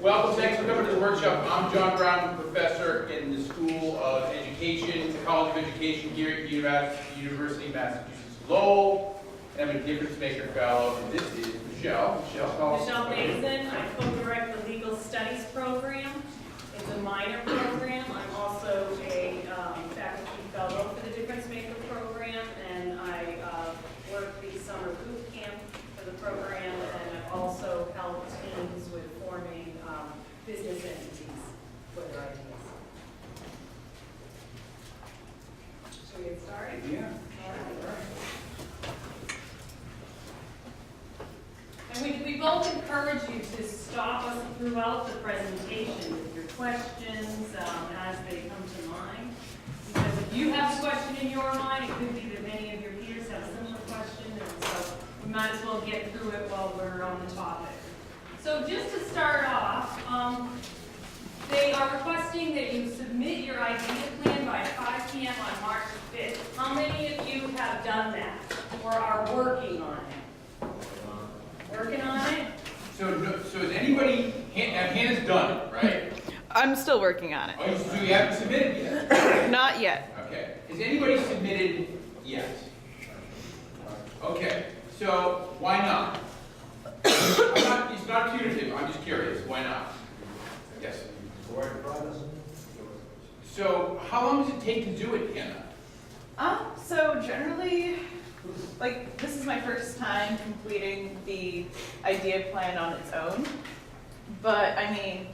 Welcome, thanks for coming to the workshop. I'm John Brown, professor in the School of Education, College of Education here at UMass, University of Massachusetts Lowell. And I'm a DifferenceMaker fellow, and this is Michelle. Michelle Bazin. I co-direct the Legal Studies program. It's a minor program. I'm also a faculty fellow for the DifferenceMaker program, and I work the summer boot camp for the program, and I've also helped teams with forming business entities for their ideas. Should we get started? Yeah. All right. And we both encourage you to stop us throughout the presentation with your questions as they come to mind. Because if you have a question in your mind, it could be that many of your peers have a similar question, and so we might as well get through it while we're on the topic. So just to start off, they are requesting that you submit your idea plan by 5 p.m. on March 5th. How many of you have done that or are working on it? Working on it? So is anybody, Hannah's done it, right? I'm still working on it. Oh, so you haven't submitted yet? Not yet. Okay. Has anybody submitted yet? Okay. So why not? It's not punitive. I'm just curious. Why not? Yes. So how long does it take to do it, Hannah? So generally, like, this is my first time completing the idea plan on its own. But I mean,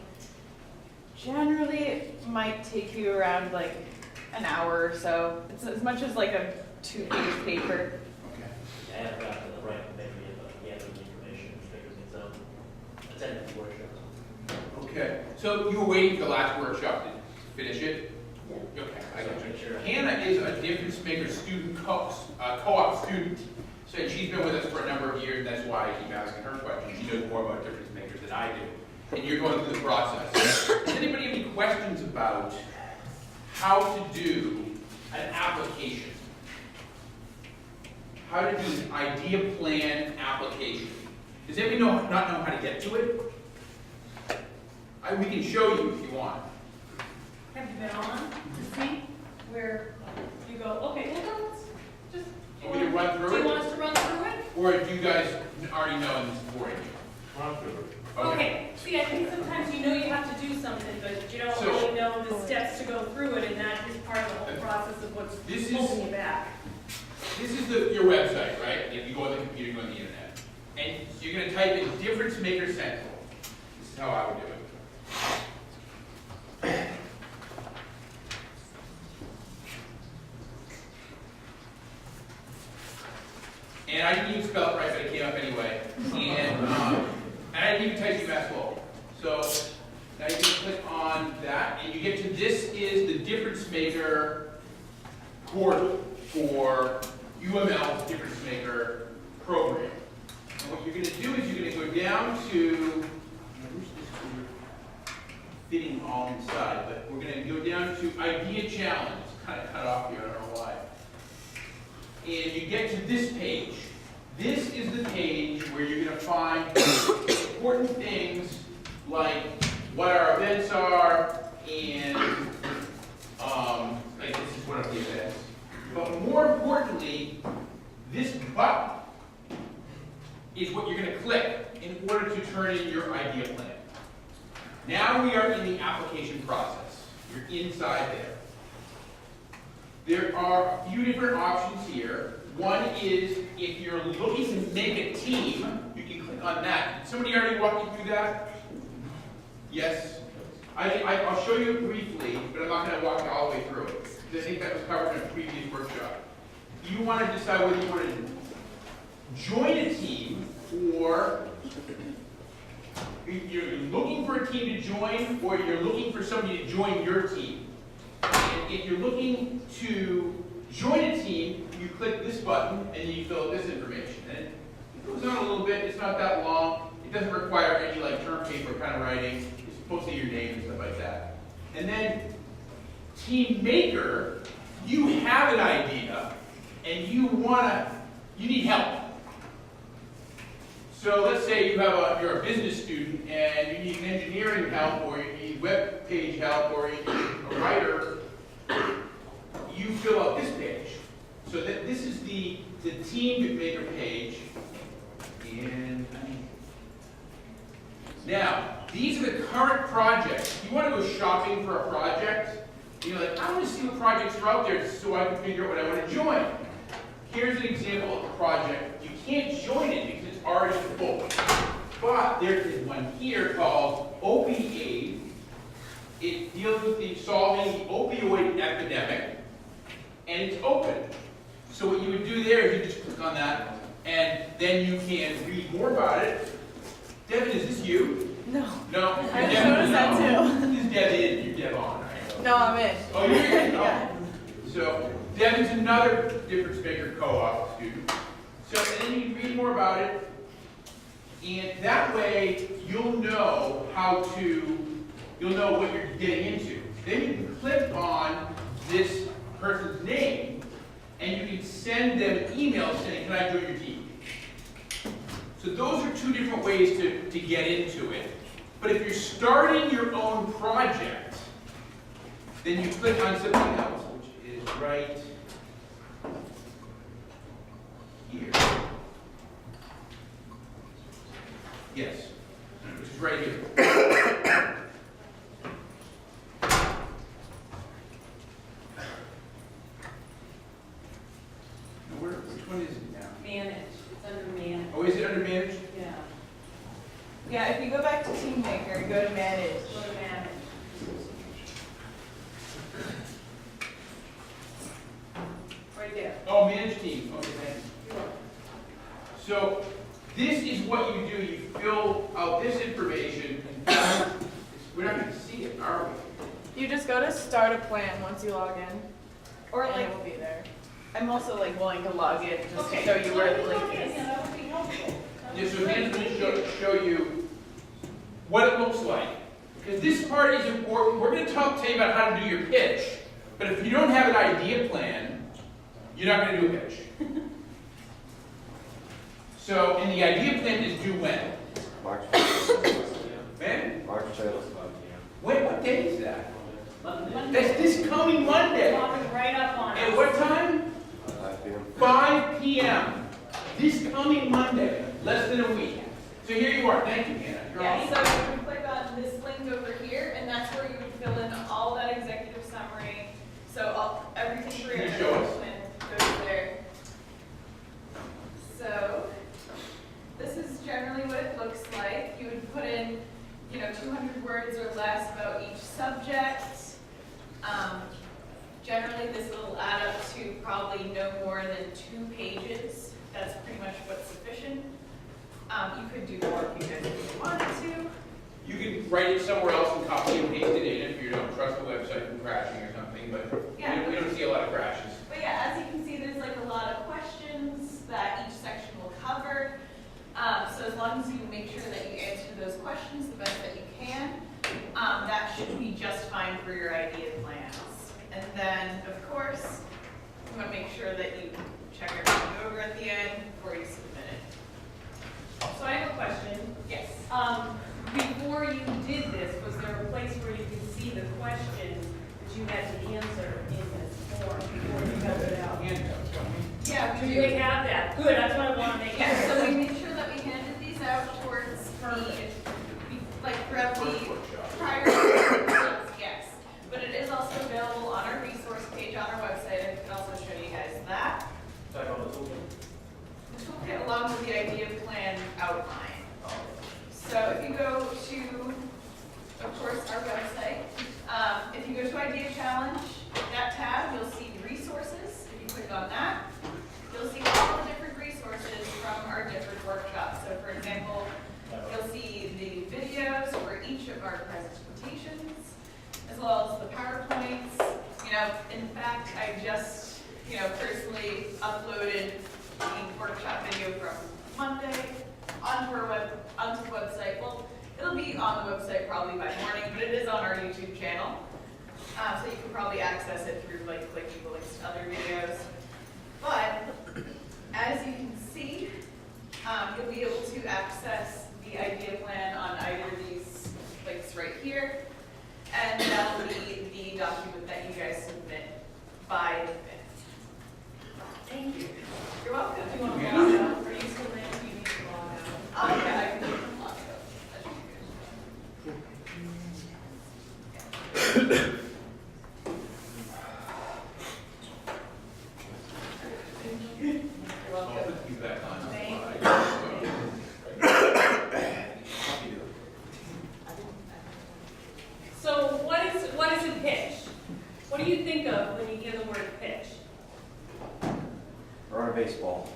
generally it might take you around like an hour or so. It's as much as like a 2-page paper. Okay. I haven't got to the right memory of gathering the information and figuring things out. Attending the workshop. Okay. So you were waiting for the last workshop to finish it? Yeah. Okay, I got you. Sure. Hannah is a DifferenceMaker student co-op student. So she's been with us for a number of years, and that's why I keep asking her questions. She knows more about DifferenceMakers than I do. And you're going through the process. Does anybody have any questions about how to do an application? How to do an idea plan application? Does anybody not know how to get to it? We can show you if you want. Have you been on to see where you go, okay, well, let's just, do Want me to run through you it? want us to run through it? Or do you guys already know and this is boring you? Okay. See, I think sometimes you know you have to do something, but you don't So- really know the steps to go through it, and that is part of the whole process of what's This holding is- you back. This is your website, right? If you go on the computer, you go on the internet. And you're going to type in DifferenceMaker Central. This is how I would do it. And I didn't even spell it right, but it came up anyway. And I didn't even type UMass Lowell. So now you can click on that, and you get to this is the DifferenceMaker portal for UML's DifferenceMaker program. And what you're going to do is you're going to go down to, fitting all inside, but we're going to go down to Idea Challenge. It's kind of cut off here, I don't know why. And you get to this page. This is the page where you're going to find important things like what our events are and like this is one of the events. But more importantly, this button is what you're going to click in order to turn in your idea plan. Now we are in the application process. You're inside there. There are a few different options here. One is if you're looking to make a team, you can click on that. Did somebody already walk you through that? Yes? I'll show you briefly, but I'm not going to walk you all the way through it. Because I think that was covered in a previous workshop. You want to decide whether you want to join a team or you're looking for a team to join or you're looking for somebody to join your team. And if you're looking to join a team, you click this button and you fill out this information. And it goes on a little bit, it's not that long. It doesn't require any like term paper kind of writing. It's mostly your name and stuff like that. And then Team Maker, you have an idea and you need help. So So let's say you're a business student and you need engineering help, or you need web page help, or you need a writer. You fill out this page. So this is the DifferenceMaker page. And now, these are the current projects. If you want to go shopping for a project, you're like, I want to see what projects are out there so I can figure out what I want to join. Here's an example of a project. You can't join it because it's already full. But there is one here called Opioid. It deals with solving the opioid epidemic, and it's open. So what you would do there is you just click on that, and then you can read more about it. Devin, is this you? No. No? I just noticed that too. This is Devin, you're Dev on, right? No, I'm in. Oh, you're in? Oh. Yeah. So, Devin's another DifferenceMaker co-op student. So, and then you can read more about it, and that way you'll know you'll know what you're getting into. Then you can click on this person's name, and you can send them an email saying, can I join your team? So those are two different ways to get into it. But if you're starting your own project, then you click on something else, which is right here. Yes, which is right here. Which one is it now? Manage, it's under manage. Oh, is it under manage? Yeah, Yeah, if you go back to TeamMaker, go to Manage. go to manage. Right there. Oh, manage team. Okay, thank you. You're welcome. So this is what you do. You fill out this information, and we're not going to see it, are we? You just go to Start a Plan once you log in, Or and like, it will be there. I'm also like willing to log in just okay, to show you where the link okay, is. yeah, that would be helpful. Yeah, so Dan's going to show you what it looks like. Because this part is important. We're going to tell you about how to do your pitch. But if you don't have an idea plan, you're not going to do a pitch. So, and the idea plan is due when? March When? March 12th. Wait, what day is that? Monday. That's this coming Monday. Popping right up on At us. what time? 5 p.m. 5 p.m. This coming Monday, less than a week. So here you are. Thank you, Hannah. You're Yeah, on. so you can click on this link over here, and that's where you would fill in all that executive summary. So everything for your Can you show us? plan goes there. So this is generally what it looks like. You would put in, 200 words or less about each subject. Generally, this will add up to probably no more than 2 pages. That's pretty much what's sufficient. You could do more if you guys really wanted to. You can write it somewhere else and copy and paste it in if you don't trust the website from crashing or something, but Yeah. we don't see a lot of crashes. But yeah, as you can see, there's like a lot of questions that each section will cover. So as long as you make sure that you answer those questions the best that you can, that should be just fine for your idea plans. And then, of course, you want to make sure that you check everything over at the end before you submit it. So I have a question. Yes. Before you did this, was there a place where you could see the questions that you had to answer in this form before you filled it out? Handouts, don't we? Yeah, Do we they do. have that? Good, that's what I want to make Yeah, sure. so we made sure that we handed these out towards throughout the First workshop. prior workshops, yes. But it is also available on our resource page on our website. I can also show you guys that. Talk about the toolkit. The toolkit along with the idea plan outline. So if you go to, of course, our website, if you go to Idea Challenge, that tab, you'll see resources. If you click on that, you'll see all the different resources from our different workshops. So for example, you'll see the videos for each of our presentations, as well as the PowerPoints. In fact, I just, personally uploaded the workshop video from Monday onto the website. Well, it'll be on the website probably by morning, but it is on our YouTube channel. So you can probably access it through clicking the links to other videos. But as you can see, you'll be able to access What do you think of when you hear the word pitch? Or on a baseball.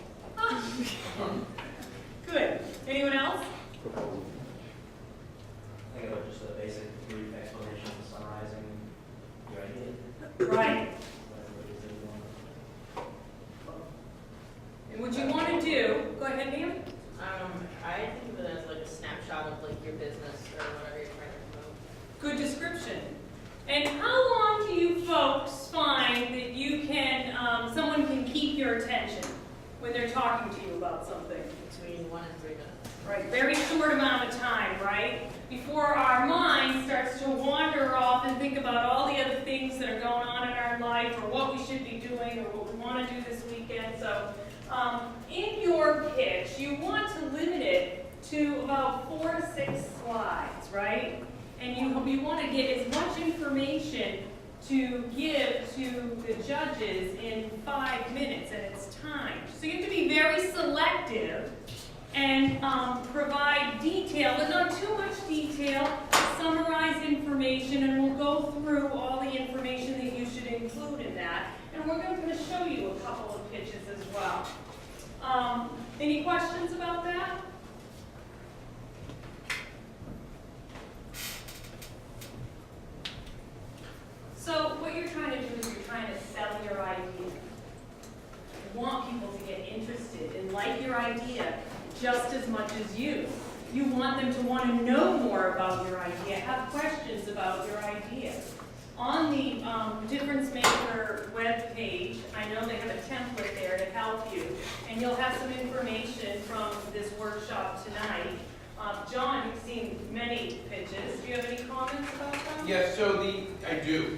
Good. Anyone else? I think it was just a basic brief explanation summarizing your idea. Right. And what you want to do, go ahead, ma'am. I think of it as like a snapshot of like your business or whatever you're trying to promote. Good description. And how long do you folks find that you can, someone can keep your attention when they're talking to you about something? Between 1 and 3 minutes. Right, very short amount of time, right? Before our mind starts to wander off and think about all the other things that are going on in our life, or what we should be doing, or what we want to do this weekend. So, in your pitch, you want to limit it to about 4 to 6 slides, right? And you want to get as much information to give to the judges in 5 minutes, and it's timed. So you have to be very selective and provide detail, but not too much detail, summarize information, and we'll go through all the information that you should include in that. And we're going to show you a couple of pitches as well. Any questions about that? So what you're trying to do is you're trying to sell your idea. You want people to get interested and like your idea just as much as you. You want them to want to know more about your idea, have questions about your idea. On the DifferenceMaker webpage, I know they have a template there to help you, and you'll have some information from this workshop tonight. John, you've seen many pitches. Do you have any comments about them? Yes, so I do.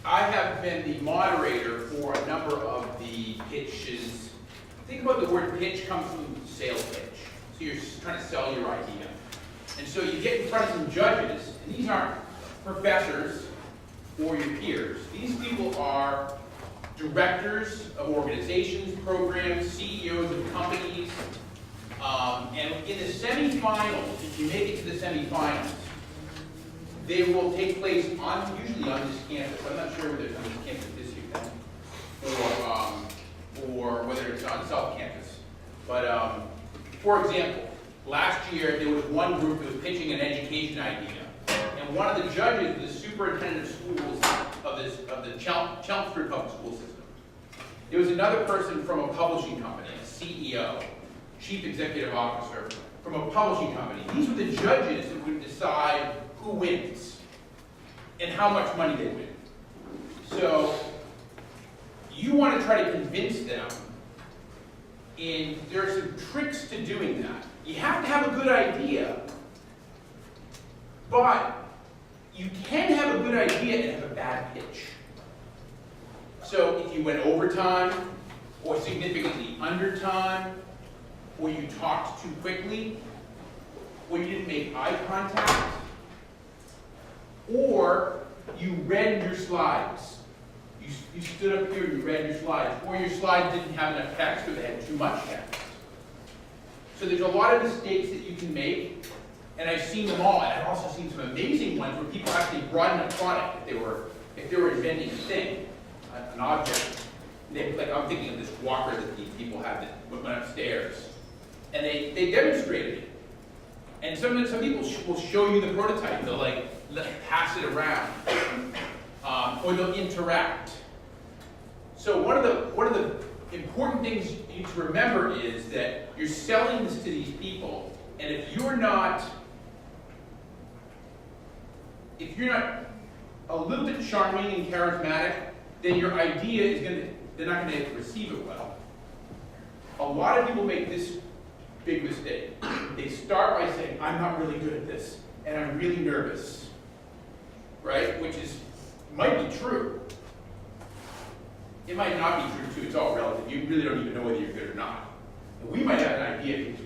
I have been the moderator for a number of the pitches. Think about the word pitch comes from sales pitch. So you're just trying to sell your idea. And so you get in front of some judges, and these aren't professors or your peers. These people are directors of organizations, programs, CEOs of companies. And in the semifinals, if you make it to the semifinals, they will take place usually on this campus. I'm not sure whether it's on this campus this year, or whether it's on South Campus. But for example, last year there was one group that was pitching an education idea, and one of the judges was the superintendent of schools of the Chelmsford Public School System. There was another person from a publishing company, a CEO, Chief Executive Officer from a publishing company. These were the judges who would decide who wins and how much money they win. So you want to try to convince them, and there are some tricks to doing that. You have to have a good idea, but you can have a good idea and have a bad pitch. So if you went over time, or significantly under time, or you talked too quickly, or you didn't make eye contact, or you read your slides. You stood up here and you read your slides, or your slides didn't have enough text, or they had too much text. So there's a lot of mistakes that you can make, and I've seen them all, and I've also seen some amazing ones where people actually brought in a product if they were inventing a thing, an object. Like I'm thinking of this walker that these people have that went upstairs. And they demonstrated it. And some people will show you the prototype. They'll pass it around, or they'll interact. So one of the important things you need to remember is that you're selling this to these people, and if you're not a little bit charming and charismatic, then your idea they're not going to receive it well. A lot of people make this big mistake. They start by saying, I'm not really good at this, and I'm really nervous, right? Which might be true. It might not be true too, it's all relative. You really don't even know whether you're good or not. And we might have an idea because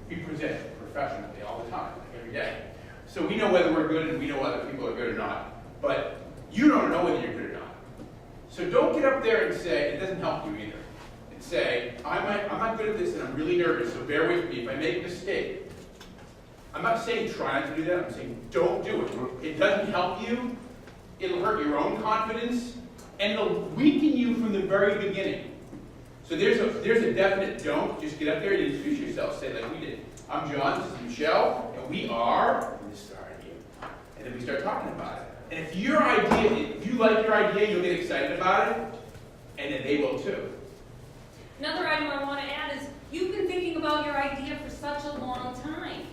we present professionally all the time, like every day. So we know whether we're good and we know whether people are good or not. But you don't know whether you're good or not. So don't get up there and say, it doesn't help you either. Say, I'm not good at this and I'm really nervous, so bear with me if I make a mistake. I'm not saying try not to do that, I'm saying don't do it. It doesn't help you, it'll hurt your own confidence, and it'll weaken you from the very beginning. So there's a definite don't. Just get up there and introduce yourself. Say like we did. I'm John, this is Michelle, and we are, and this is our idea. And then we start talking about it. And if your idea, if you like your idea, you'll get excited about it, and then they will too. Another item I want to add is, you've been thinking about your idea for such a long time.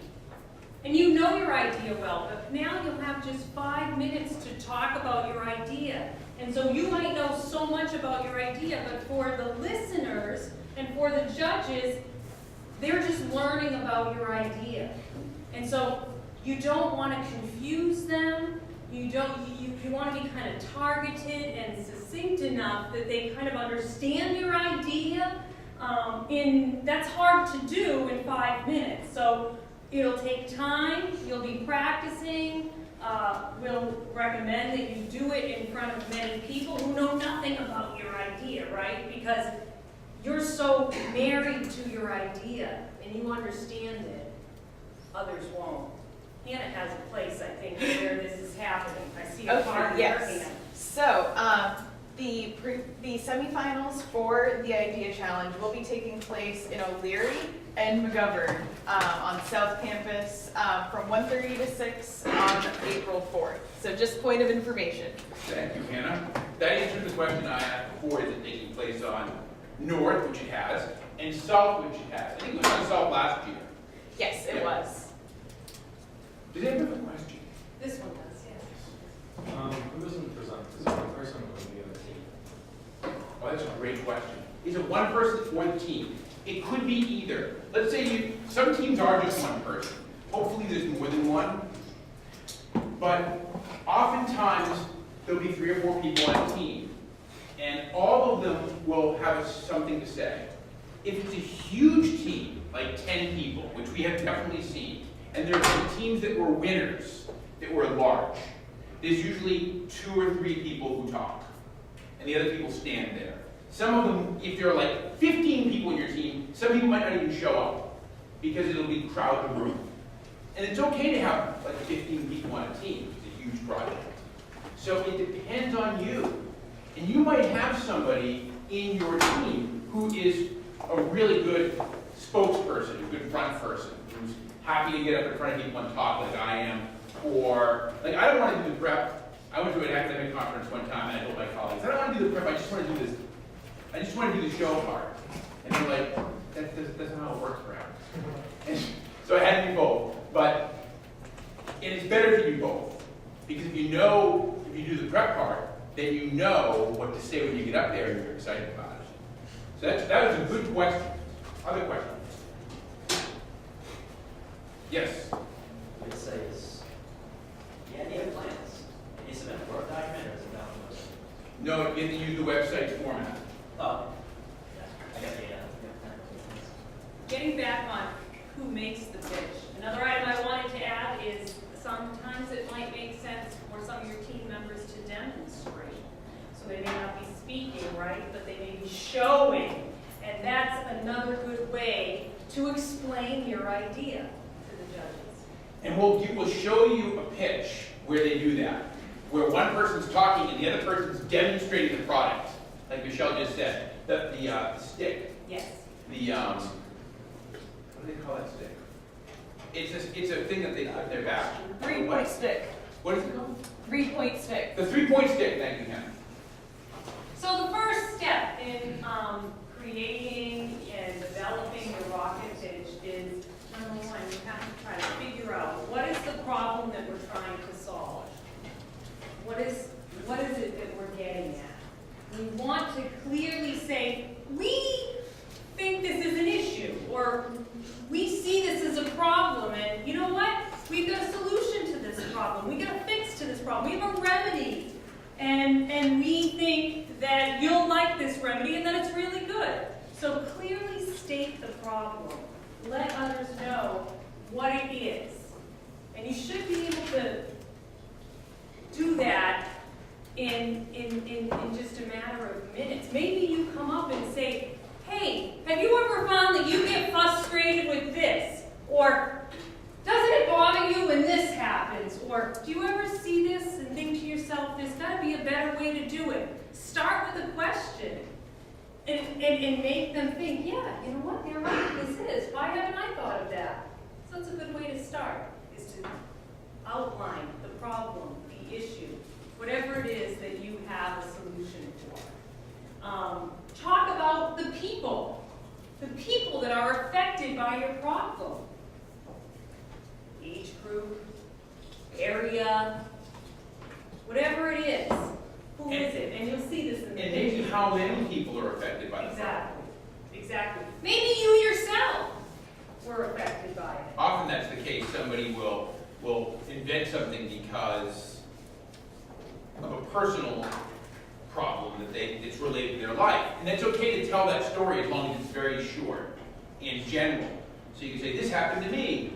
And you know your idea well, but now you'll have just 5 minutes to talk about your idea. And so you might know so much about your idea, but for the listeners and for the judges, they're just learning about your idea. And so you don't want to confuse them. You want to be kind of targeted and succinct enough that they kind of understand your idea. That's hard to do in 5 minutes. So it'll take time. You'll be practicing. We'll recommend that you do it in front of many people who know nothing about your idea, right? Because you're so married to your idea and you understand it. Others won't. Hannah has a place, I think, where this is happening. I see a part in her hand. So, the semifinals for the Idea Challenge will be taking place in O'Leary and McGovern on South Campus from 1:30 to 6 on April 4th. So just point of information. Thank you, Hannah. That answers the question I asked before, is it taking place on North, which it has, and South, which it has. I think it was on South last year. Yes, it was. Does anyone have a question? This one does, yes. Who doesn't present? Is it one person or the other team? Oh, that's a great question. Is it one person or the team? It could be either. Let's say some teams are just one person. Hopefully there's more than one. But oftentimes there'll be 3 or 4 people on a team. And all of them will have something to say. If it's a huge team, like 10 people, which we have definitely seen, and there are some teams that were winners, that were large, there's usually 2 or 3 people who talk, and the other people stand there. Some of them, if there are like 15 people in your team, some people might not even show up, because it'll be crowd the room. And it's okay to have like 15 people on a team, it's a huge project. So it depends on you. And you might have somebody in your team who is a really good spokesperson, a good front person, who's happy to get up in front of people and talk like I am, or, like I don't want to do the prep. I went to an academic conference one time and I told my colleagues, I don't want to do the prep, I just want to do this. I just want to do the show part. And they're like, that's not how it works, Brown. And so I had to do both. But it's better to do both. Because if you do the prep part, then you know what to say when you get up there and you're excited about it. So that was a good question. Other questions? Yes? I would say is, yeah, data plans. Is it a Word document or is it download? No, you have to use the website format. Oh, yeah, I got data. Getting back on who makes the pitch. Another item I wanted to add is sometimes it might make sense for some of your team members to demonstrate. So they may not be speaking, right, but they may be showing. And that's another good way to explain your idea to the judges. And we'll show you a pitch where they do that, where one person's talking and the other person's demonstrating the product, like Michelle just said. The stick. Yes. What do they call that stick? It's a thing that they put in their back. 3-point stick. What is it called? 3-point stick. The 3-point stick, thank you, Hannah. So the first step in creating and developing your rocket pitch is, number one, you have to try to figure out what is the problem that we're trying to solve. What is it that we're getting at? We want to clearly say, we think this is an issue, or we see this as a problem, and you know what? We've got a solution to this problem. We've got a fix to this problem. We have a remedy. And we think that you'll like this remedy and that it's really good. So clearly state the problem. Let others know what it is. And you should be able to do that in just a matter of minutes. Maybe you come up and say, hey, have you ever found that you get frustrated with this? Or, doesn't it bother you when this happens? Or, do you ever see this and think to yourself, this way to do it. Start with a question and make them think, yeah, you know what, they're right, this is. Why haven't I thought of that? So that's a good way to start, is to outline the problem, the issue, whatever it is that you have a solution for. Talk about the people that are affected by your problem. Age group, area, whatever it is. Who is it? And you'll see this in the And maybe picture. how many people are affected by the problem. Exactly, exactly. Maybe you yourself were affected by it. Often that's the case. Somebody will invent something because of a personal problem that's related to their life. And it's okay to tell that story as long as it's very short and general. So you can say, this happened to me,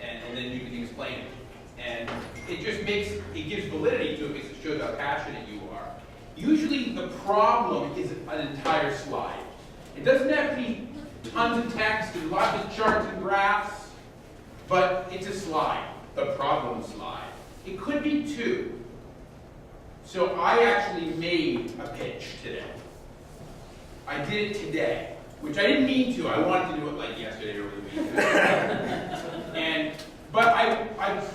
and then you can explain it. And it gives validity to it because it shows how passionate you are. Usually the problem is an entire slide. It doesn't have to be tons of text and lots of charts and graphs, but it's a slide, the problem slide. It could be two. So I actually made a pitch today. I did it today, which I didn't mean to. I wanted to do it like yesterday or over the weekend. But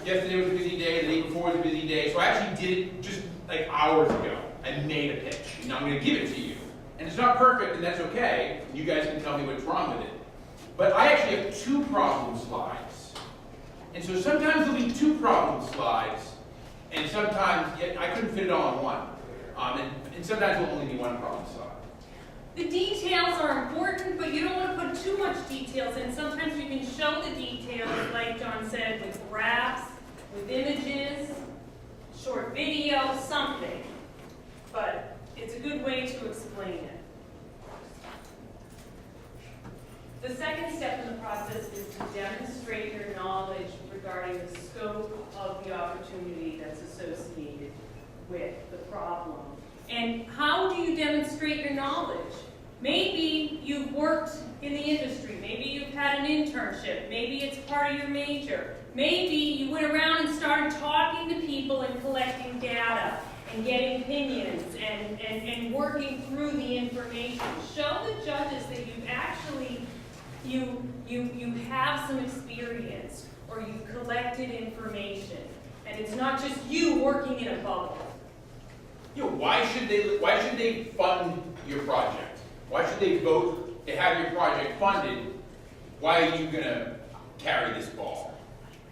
yesterday was a busy day, the day before was a busy day, so I actually did it just like hours ago. I made a pitch. Now I'm going to give it to you. And it's not perfect, and that's okay. You guys can tell me what's wrong with it. But I actually have two problem slides. And so sometimes there'll be two problem slides, and sometimes I couldn't fit it all in one. And sometimes there'll only be one problem slide. The details are important, but you don't want to put too much details in. Sometimes you can show the details, like John said, with graphs, with images, short video, something. But it's a good way to explain it. The second step in the process is to demonstrate your knowledge regarding the scope of the opportunity that's associated with the problem. And how do you demonstrate your knowledge? Maybe you've worked in the industry. Maybe you've had an internship. Maybe it's part of your major. Maybe you went around and started talking to people and collecting data and getting opinions and working through the information. Show the judges that you've actually, you have some experience, or you've collected information. And it's not just you working in a bubble. You know, why should they fund your project? Why should they vote to have your project funded? Why are you going to carry this ball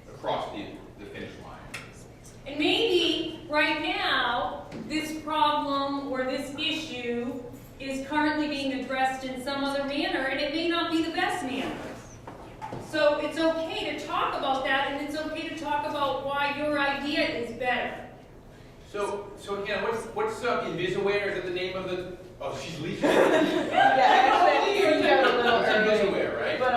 across the finish line? And maybe right now, this problem or this issue is currently being addressed in some other manner, and it may not be the best manner. So it's okay to talk about that, and it's okay to talk about why your idea is better. So again, what's Invisaware? Is that the name of the? Oh, she's leaving. Yeah, actually, I think a little It's early. Invisaware, right? But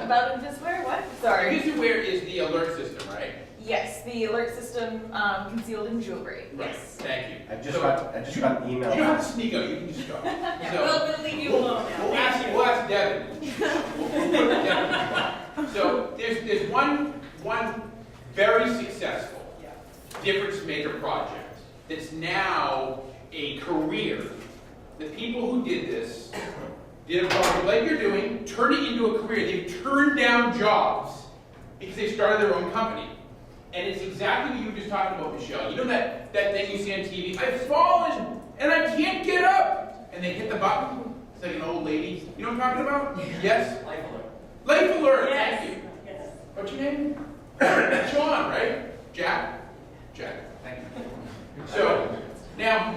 about Invisaware, what? Sorry. Invisaware is the alert system, right? Yes, the alert system concealed in jewelry. Right. Yes. Thank you. I just got an email. You don't have to sneak out. You can just go. We'll leave you alone now. We'll ask Devin. We'll put Devin. So there's one very successful DifferenceMaker project that's now a career. The people who did this did a project like you're doing, turned it into a career. They've turned down jobs because they started their own company. And it's exactly what you were just talking about, Michelle. You know that thing you see on TV? I've fallen and I can't get up. And they hit the button. It's like an old lady. You know what I'm talking about? Yes? Life alert. Life alert. Yes. Thank you. Yes. What's your name? Sean, right? Jack? Jack. Thank you. So now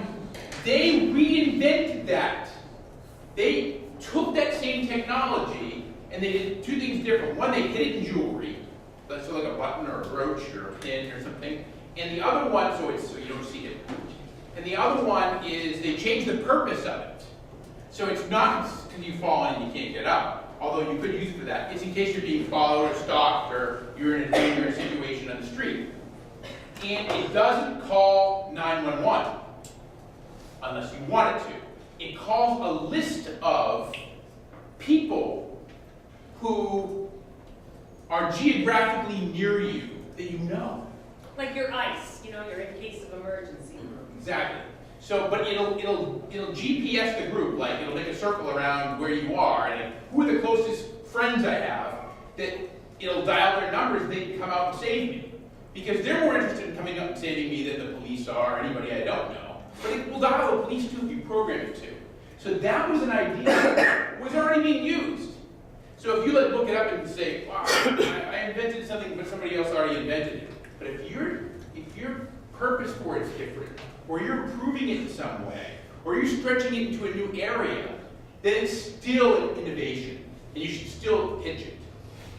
they reinvented that. They took that same technology and they did two things different. One, they hid it in jewelry. So like a button or a brooch or a pin or something. And the other one, so you don't see it. And the other one is they changed the purpose of it. So it's not because you've fallen and you can't get up, although you could use it for that. It's in case you're being followed or stalked or you're in a dangerous situation on the street. And it doesn't call 911 unless you want it to. It calls a list of people who are geographically near you that you know. Like your ICE, you're in case of emergency. Exactly. So, but it'll GPS the group, like it'll make a circle around where you are, and who are the closest friends I have, that it'll dial their numbers and they can come out and save me. Because they're more interested in coming up and saving me than the police are, or anybody I don't know. But it will dial the police too if you program it to. So that was an idea that was already being used. So if you like look it up and say, wow, I invented something but somebody else already invented it. But if your purpose for it is different, or you're improving it in some way, or you're stretching it into a new area, then it's still an innovation, and you should still pitch it.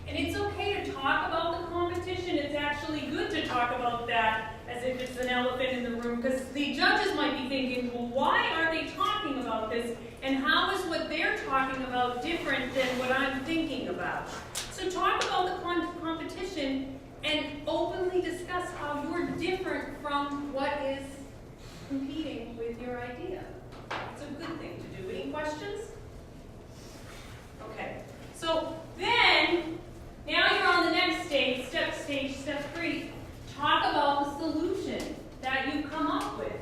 And it's okay to talk about the competition. It's actually good to talk about that as if it's an elephant in the room, because the judges might be thinking, well, why are they talking about this? And how is what they're talking about different than what I'm thinking about? So talk about the competition and openly discuss how you're different from what is competing with your idea. It's a good thing to do. Any questions? Okay. So then, now you're on the next stage, step 3. Talk about the solution that you've come up with.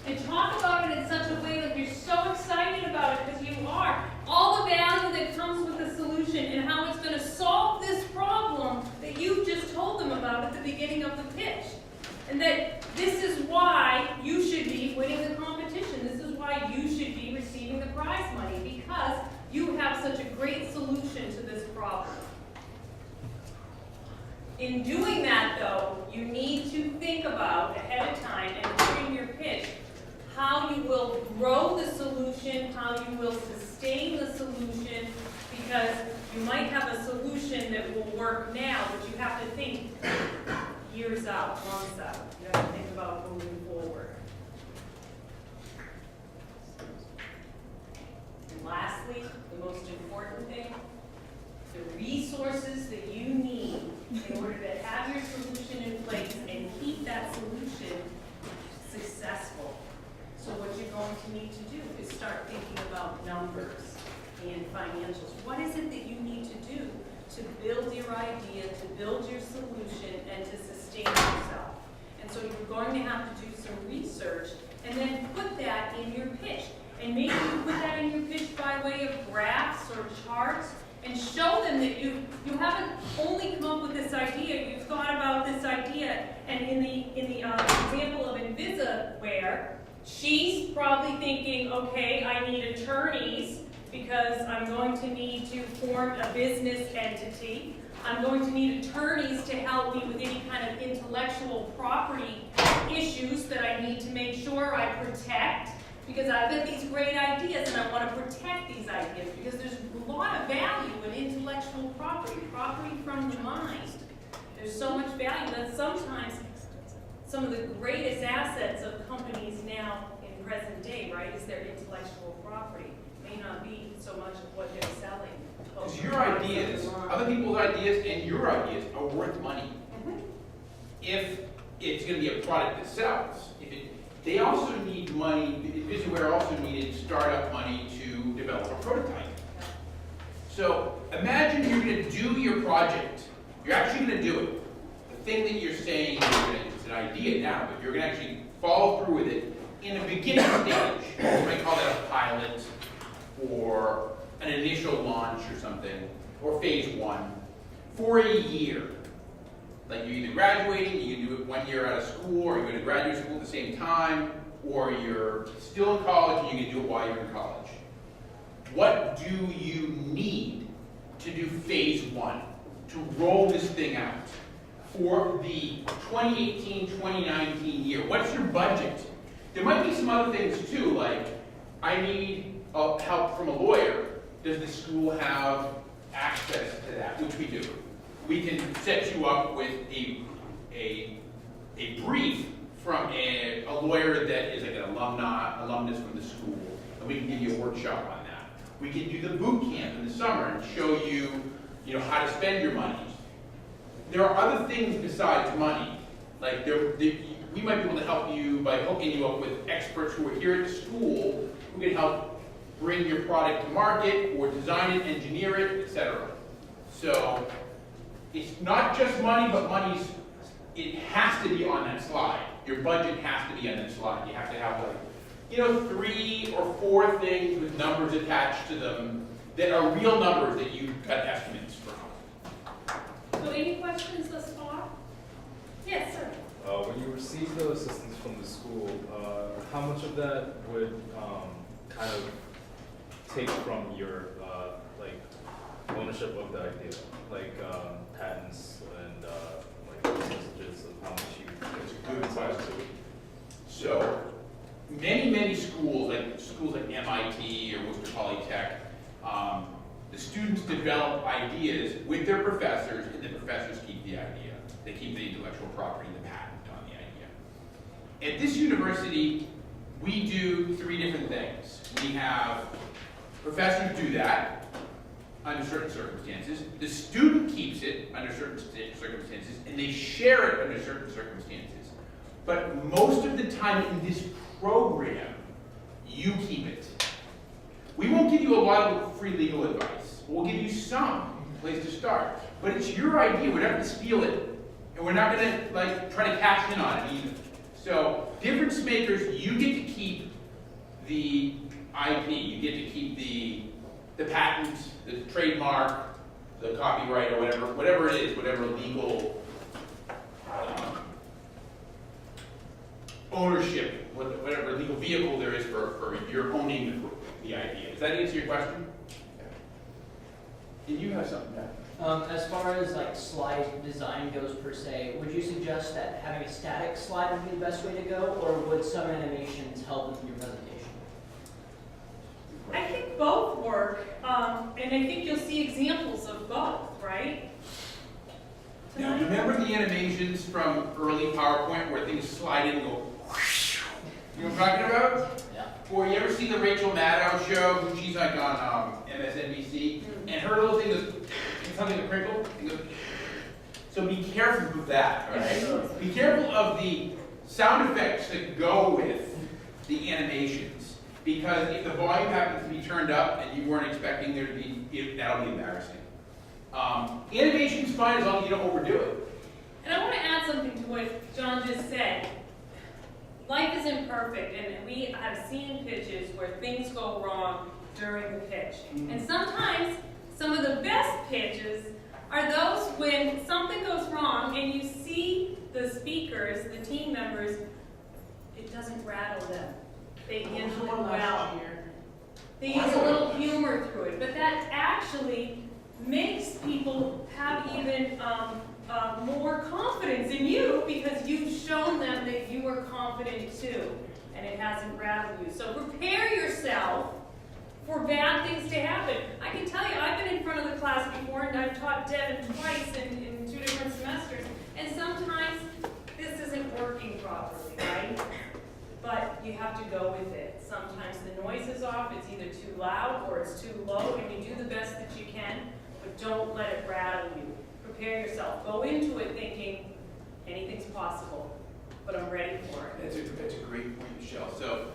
And talk about it in such a way that you're so excited about it, because you are. All the value that comes with the solution and how it's going to solve this problem that you've just told them about at the beginning of the pitch. And that this is why you should be winning the competition. This is why you should be receiving the prize money, because you have such a great solution to this problem. In doing that, though, you need to think about ahead of time and during your pitch how you will grow the solution, how you will sustain the solution, because you might have a solution that will work now, but you have to think years out, months out. You have to think about moving forward. And lastly, the most important thing, the resources that you need in order to have your solution in place and keep that solution successful. So what you're going to need to do is start thinking about numbers and financials. What is it that you need to do to build your idea, to build your solution, and to sustain yourself? And so you're going to have to do some research and then put that in your pitch. And maybe you put that in your pitch by way of graphs or charts, and show them that you haven't only come up with this idea, you've thought about this idea. And in the example of InvisiWare, she's probably thinking, okay, I need attorneys because I'm going to need to form a business entity. I'm going to need attorneys to help me with any kind of intellectual property issues that I need to make sure I protect, because I've got these great ideas and I want to protect these ideas, because there's a lot of value in intellectual property from the mind. There's so much value that sometimes some of the greatest assets of companies now in present day, right, is their intellectual property. It may not be so much of what they're selling. Because your ideas, other people's ideas, and your ideas are worth money. If it's going to be a product that sells. They also need money, InvisiWare also needed startup money to develop a prototype. So imagine you're going to do your project. You're actually going to do it. The thing that you're saying, it's an idea now, but you're going to actually follow through with it in a beginning stage. You might call that a pilot, or an initial launch or something, or phase 1, for a year. Like you're either graduating, you can do it 1 year out of school, or you're going to graduate school at the same time, or you're still in college and you can do it while you're in college. What do you need to do phase 1, to roll this thing out for the 2018-2019 year? What's your budget? There might be some other things too, like I need help from a lawyer. Does the school have access to that? Which we do. We can set you up with a brief from a lawyer that is like an alumnus from the school, and we can give you a workshop on that. We can do the boot camp in the summer and show you, how to spend your money. There are other things besides money. Like we might be able to help you by hooking you up with experts who are here at the school who can help bring your product to market, or design it, engineer it, etc. So it's not just money, but it has to be on that slide. Your budget has to be on that slide. You have to have 3 or 4 things with numbers attached to them that are real numbers that you got estimates from. So any questions thus far? Yes, sir. When you receive the assistance from the school, how much of that would kind of take from your like ownership of the idea, like patents and like percentages of how much you? That's a good question. So many schools like MIT or Worcester Polytech, the students develop ideas with their professors, and the professors keep the idea. They keep the intellectual property, the patent on the idea. At this university, we do 3 different things. We have professors do that under certain circumstances. The student keeps it under certain circumstances, and they share it under certain circumstances. But most of the time in this program, you keep it. We won't give you a lot of free legal advice. We'll give you some place to start. But it's your idea. We're not going to steal it. And we're not going to try to cash in on it either. So difference makers, you get to keep the IP. You get to keep the patent, the trademark, the copyright, or whatever it is, whatever legal ownership, whatever legal vehicle there is for your owning the idea. Does that answer your question? Did you have something, Pat? As far as like slide design goes per se, would you suggest that having a static slide would be the best way to go, or would some animations help with your presentation? I think both work, and I think you'll see examples of both, right? Now, remember the animations from early PowerPoint where things slide in and go whoosh? You know what I'm talking about? Yeah. Or you ever see the Rachel Maddow show? She's like on MSNBC, and her little thing goes, something to crinkle. So be careful of that, right? Be careful of the sound effects that go with the animations, because if the volume happens to be turned up and you weren't expecting there to be, that'll be embarrassing. Animation's fine as long as you don't overdo it. And I want to add something to what John just said. Life is imperfect, and we have seen pitches where things go wrong during the pitch. And sometimes some of the best pitches are those when something goes wrong and you see the speakers, the team members, it doesn't rattle them. They handle it well. They use a little humor through it, but that actually makes people have even more confidence in you because you've shown them that you are confident too, and it hasn't rattled you. So prepare yourself for bad things to happen. I can tell you, I've been in front of the class before, and I've taught Devin twice in 2 different semesters, and sometimes this isn't working properly, right? But you have to go with it. Sometimes the noise is off, it's either too loud or it's too low, and you do the best that you can, but don't let it rattle you. Prepare yourself. Go into it thinking anything's possible, but I'm ready for it. That's a great point, Michelle. So,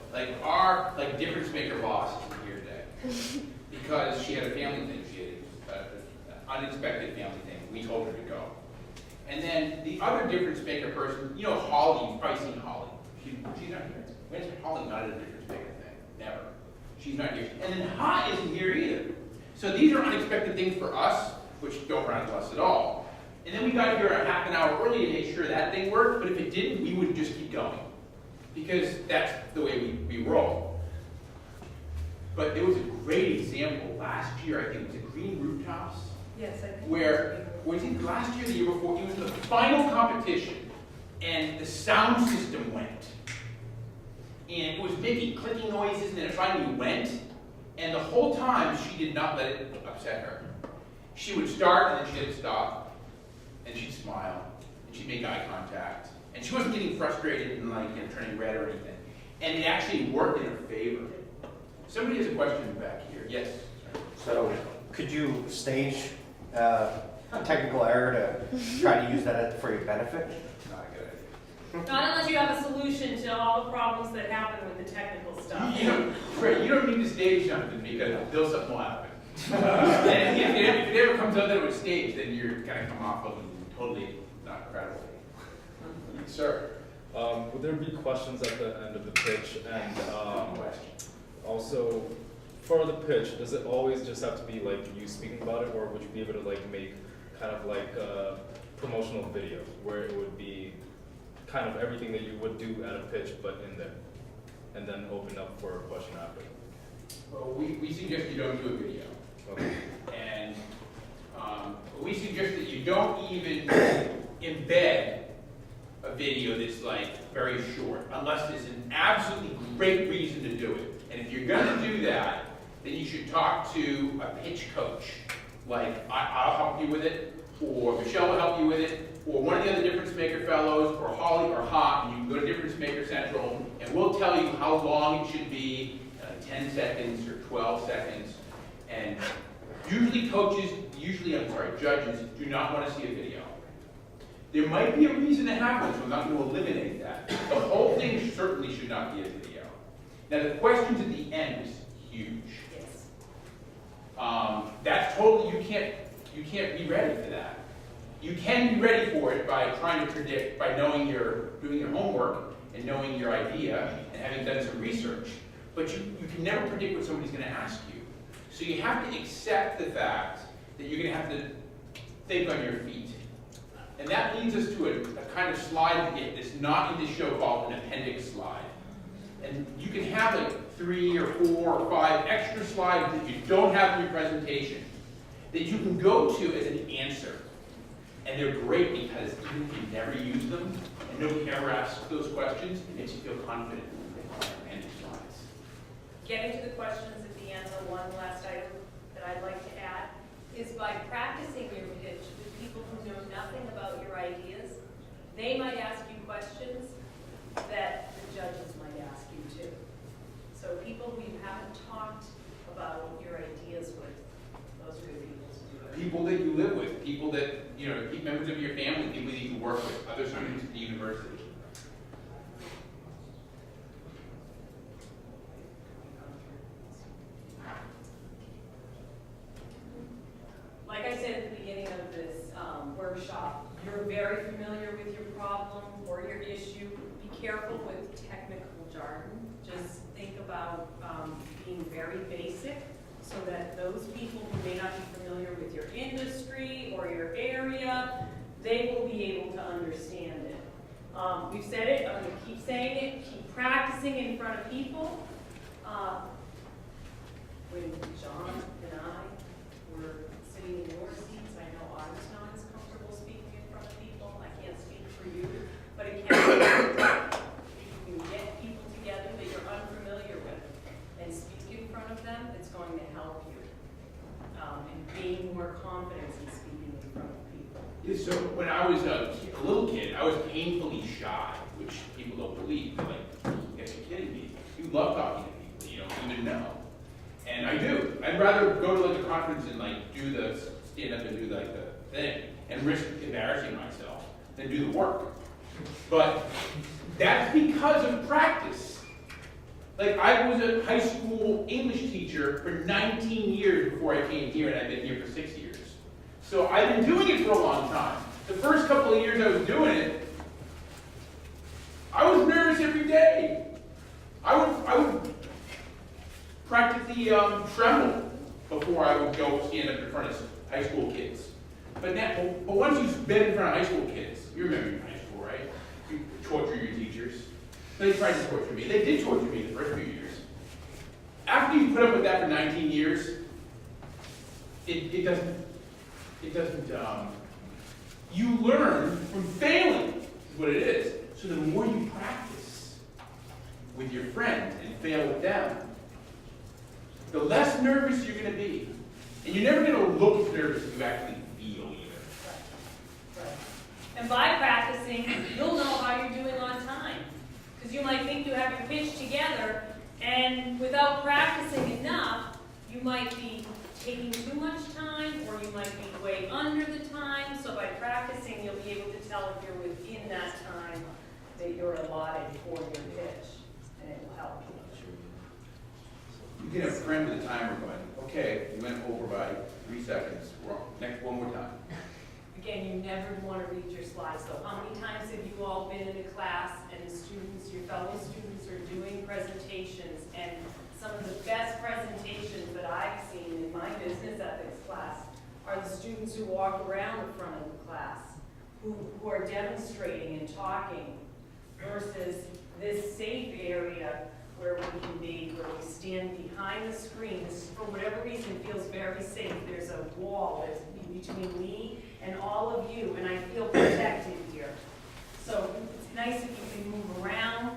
our difference maker boss isn't here today because she had a family thing. She had an unexpected family thing. We told her to go. And then the other difference maker person, Holly, you've probably seen Holly. She's not here. When's Holly not at a difference maker thing? Never. She's not here. And then Ha isn't here either. So these are unexpected things for us, which don't run to us at all. And then we got here a half an hour early to make sure that thing worked, but if it didn't, we would just keep going. Because that's the way we roll. But there was a great example last year, I think it was at Green Rooftops, Yes, I think. where, was it last year or the year before, it was the final competition, and the sound system went. And it was making clicking noises, and then it finally went, and the whole time she did not let it upset her. She would start, and then she'd stop, and she'd smile, and she'd make eye contact, and she wasn't getting frustrated and turning red or anything. And it actually worked in her favor. Somebody has a question back here. Yes? So, could you stage technical error to try to use that for your benefit? Not a good idea. Not unless you have a solution to all the problems that happen with the technical stuff. You don't need to stage something because something will happen. And if it ever comes up that it was staged, then you're going to come off of totally not credible. Sir? Would there be questions at the end of the pitch? And also, for the pitch, does it always just have to be like you speaking about it, or would you be able to like make kind of like a promotional video where it would be kind of everything that you would do at a pitch, but in there, and then open up for a question after? Well, we suggest you don't do a video. Okay. And we suggest that you don't even embed a video that's like very short, unless there's an absolutely great reason to do it. And if you're gonna do that, then you should talk to a pitch coach. Like, I'll help you with it, or Michelle will help you with it, or one of the other Difference Maker fellows, or Holly or Hot, and you can go to Difference Maker Central, and we'll tell you how long it should be, 10 seconds or 12 seconds. And usually judges do not want to see a video. There might be a reason to have one, so I'm not going to eliminate that. The whole thing certainly should not be a video. Now, the questions at the end is huge. Yes. That's totally, you can't be ready for that. You can be ready for it by trying to predict, by doing your homework and knowing your idea and having done some research. But you can never predict what somebody's going to ask you. So you have to accept the fact that you're going to have to think on your feet. And that leads us to a kind of slide that's not in this show called an appendix slide. And you can have like 3 or 4 or 5 extra slides that you don't have in your presentation that you can go to as an answer. And they're great because even if you never use them and nobody ever asks those questions, it makes you feel confident in appendix slides. Getting to the questions at the end, the one last item that I'd like to add is by practicing your pitch with people who know nothing about your ideas, they might ask you questions that the judges might ask you too. So people who you haven't talked about your ideas with, those are good people to do it. People that you live with, people that, members of your family, people that you work with, other students at the university. Like I said at the beginning of this workshop, you're very familiar with your problem or your issue. Be careful with technical jargon. Just think about being very basic so that those people who may not be familiar with your industry or your area, they will be able to understand it. We've said it, I'm going to keep saying it, keep practicing in front of people. When John and I were sitting in your seats, I know I was not as comfortable speaking in front of people. I can't speak for you, but it can be if you can get people together that you're unfamiliar with and speak in front of them, it's going to help you in gain more confidence in speaking in front of people. Yeah, so when I was a little kid, I was painfully shy, which people don't believe. They're like, you guys are kidding me. You love talking to people you don't even know. And I do. I'd rather go to like a conference and like stand up and do like the thing and risk embarrassing myself than do the work. But that's because of practice. Like I was a high school English teacher for 19 years before I came here, and I've been here for 6 years. So I've been doing it for a long time. The first couple of years I was doing it, I was nervous every day. I would practically tremble before I would go stand up in front of high school kids. But once you've been in front of high school kids, you remember in high school, right? You torture your teachers. They tried to torture me. They did torture me the first few years. After you put up with that for 19 years, it doesn't, you learn from failing, is what it is. So the more you practice with your friends and fail with them, the less nervous you're going to be. And you're never going to look as nervous as you actually feel either. Right. And by practicing, you'll know how you're doing on time. Because you might think you have your pitch together, and without practicing enough, you might be taking too much time, or you might be way under the time. So by practicing, you'll be able to tell if you're within that time that you're allotted for your pitch, and it will help you. You can have a friend with a timer going, okay, you went over by 3 seconds. Next, one more time. Again, you never want to read your slides, though. How many times have you all been in a class and students, your fellow students are doing presentations, and some of the best presentations that I've seen in my business ethics class are the students who walk around the front of the class, who are demonstrating and talking, versus this safe area where we can be, where we stand behind the screen. This, for whatever reason, feels very safe. There's a wall that's between me and all of you, and I feel protected here. So it's nice if you can move around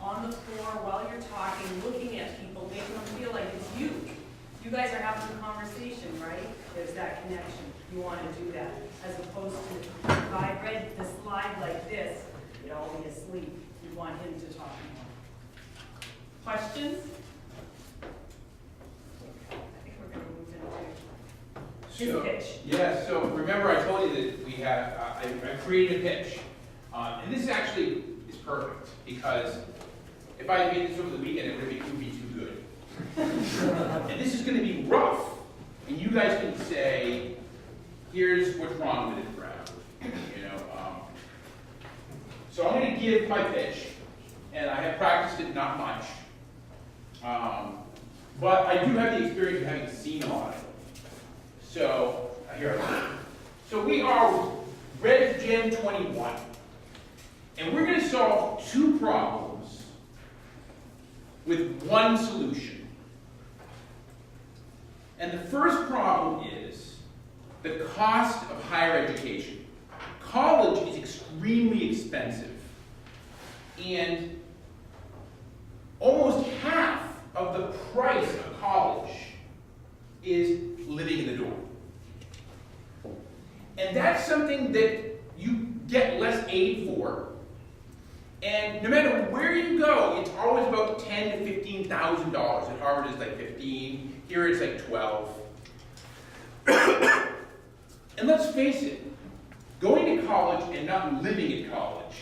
on the floor while you're talking, looking at people, making them feel like it's you. You guys are having a conversation, right? There's that connection. You want to do that, as opposed to if I read the slide like this, you'd all be asleep. You want him to talk more. Questions? I think we're going to move into his pitch. Yeah, so remember I told you that we have, I created a pitch. And this actually is perfect, because if I had made this over the weekend, it would be too good. And this is going to be rough, and you guys can say, here's what's wrong with it, Brown. You know, so I'm going to give my pitch, and I have practiced it not much. But I do have the experience of having seen a lot of it. So, here I go. So we are Res Gen 21. And we're going to solve two problems with one solution. And the first problem is the cost of higher education. College is extremely expensive. And almost half of the price of college is living in the dorm. And that's something that you get less aid for. And no matter where you go, it's always about $10,000 to $15,000. At Harvard, it's like 15. Here, it's like 12. And let's face it, going to college and not living at college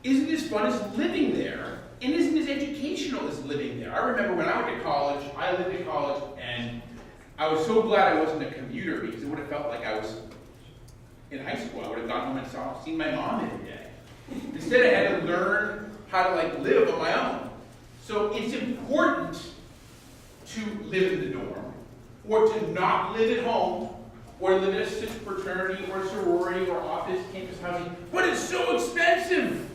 isn't as fun as living there, and isn't as educational as living there. I remember when I went to college, I lived at college, and I was so glad I wasn't a commuter, because it would have felt like I was in high school. I would have gone home and seen my mom every day. Instead, I had to learn how to live on my own. So it's important to live in the dorm, or to not live at home, or live in a fraternity, or sorority, or office, campus housing. But it's so expensive!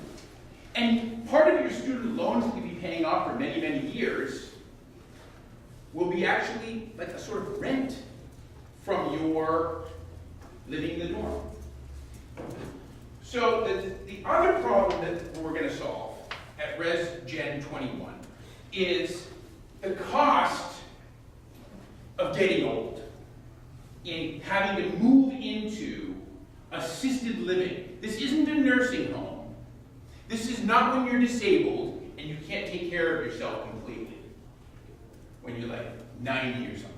And part of your student loans that you'll be paying off for many, many years will be actually like a sort of rent from your living in the dorm. So the other problem that we're going to solve at Res Gen 21 is the cost of getting old and having to move into assisted living. This isn't a nursing home. This is not when you're disabled and you can't take care of yourself completely, when you're like 90 or something.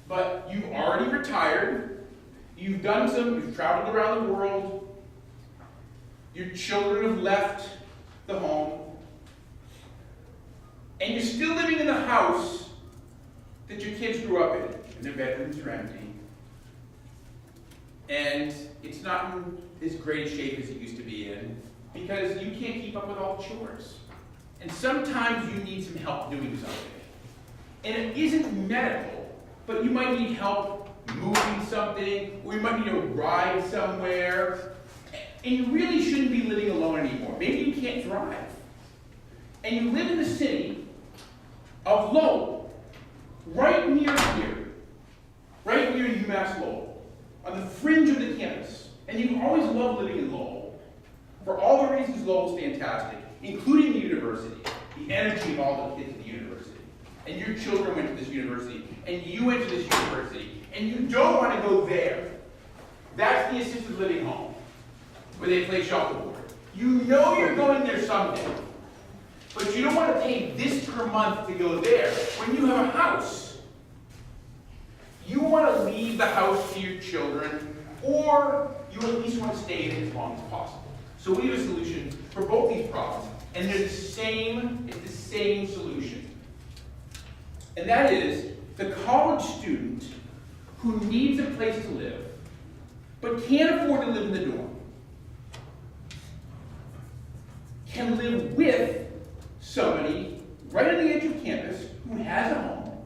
But you've already retired, you've traveled around the world, your children have left the home, and you're still living in the house that your kids grew up in, and their bedrooms are empty. And it's not in as great a shape as it used to be in, because you can't keep up with all the chores. And sometimes you need some help doing something. And it isn't medical, but you might need help moving something, or you might need a ride somewhere. And you really shouldn't be living alone anymore. Maybe you can't drive. And you live in the city of Lowell, right near here, right near UMass Lowell, on the fringe of the campus. And you've always loved living in Lowell, for all the reasons Lowell's fantastic, including the university, the energy of all the kids at the university. And your children went to this university, and you went to this university, and you don't want to go there. That's the assisted living home, where they play shuffleboard. You know you're going there someday, but you don't want to pay this per month to go there when you have a house. You want to leave the house to your children, or you at least want to stay in it as long as possible. So we have a solution for both these problems, and they're it's the same solution. And that is the college student who needs a place to live, but can't afford to live in the dorm. can live with somebody right on the edge of campus who has a home,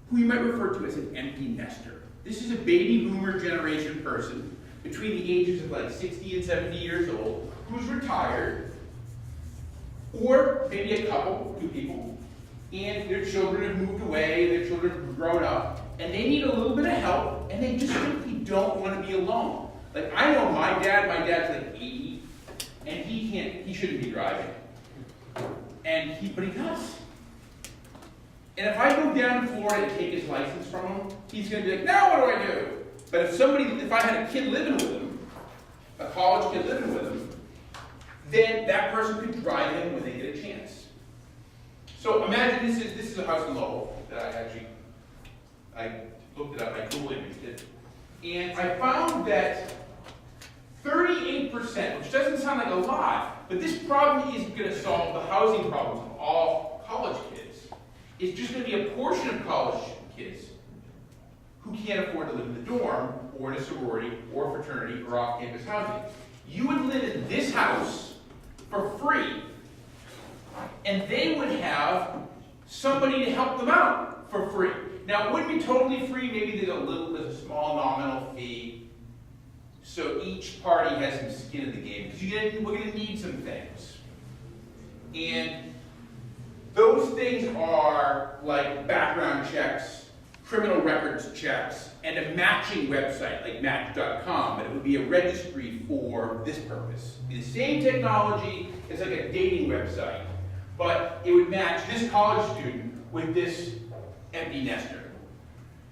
who you might refer to as an empty nester. This is a baby boomer generation person between the ages of like 60 and 70 years old, who's retired, or maybe a couple, two people, and their children have moved away, their children have grown up, and they need a little bit of help, and they just simply don't want to be alone. Like, I know my dad's like 80, and he shouldn't be driving. But he does. And if I go down to Florida and take his license from him, he's going to be like, now what do? But if I had a kid living with him, a college kid living with him, then that person could drive him when they get a chance. So imagine this is a house in Lowell that I looked it up, I Google imaged it, and I found that 38%, which doesn't sound like a lot, but this problem isn't going to solve the housing problems of all college kids. It's just going to be a portion of college kids who can't afford to live in the dorm, or in a sorority, or fraternity, or off-campus housing. You would live in this house for free, and they would have somebody to help them out for free. Now, it wouldn't be totally free. Maybe there's a small nominal fee, so each party has some skin in the game, because we're going to need some things. And those things are like background checks, criminal records checks, and a matching website like Match.com, but it would be a registry for this purpose. It'd be the same technology as like a dating website, but it would match this college student with this empty nester.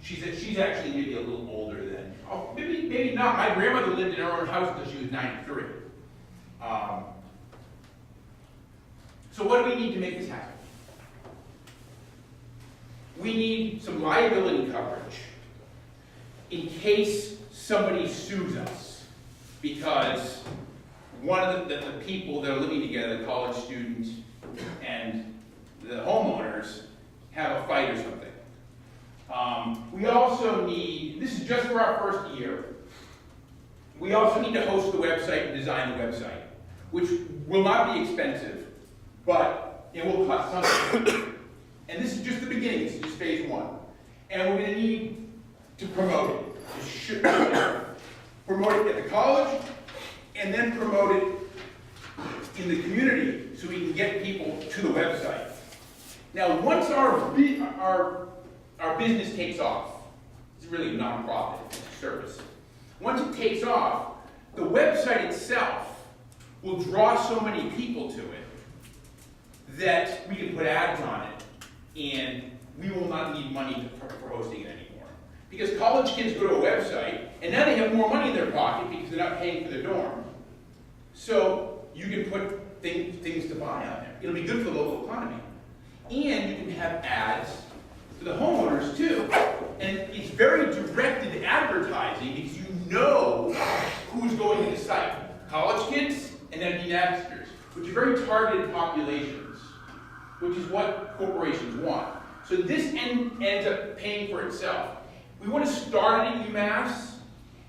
She's actually maybe a little older than, maybe not. My grandmother lived in her own house until she was 93. So what do we need to make this happen? We need some liability coverage in case somebody sues us, because one of the people that are living together, the college students and the homeowners, have a fight or something. We also need, this is just for our first year, we also need to host the website and design the website, which will not be expensive, but it will cost something. And this is just the beginning, this is just phase one. And we're going to need to promote it. Promote it at the college, and then promote it in the community so we can get people to the website. Now, once our business takes off, it's really a nonprofit, it's a service. Once it takes off, the website itself will draw so many people to it that we can put ads on it, and we will not need money for hosting it anymore. Because college kids go to a website, and now they have more money in their pocket because they're not paying for their dorm. So you can put things to buy on there. It'll be good for the local economy. And you can have ads for the homeowners too. And it's very directed advertising because you know who's going to the site. College kids and empty nesters, which are very targeted populations, which is what corporations want. So this ends up paying for itself. We want to start it at UMass,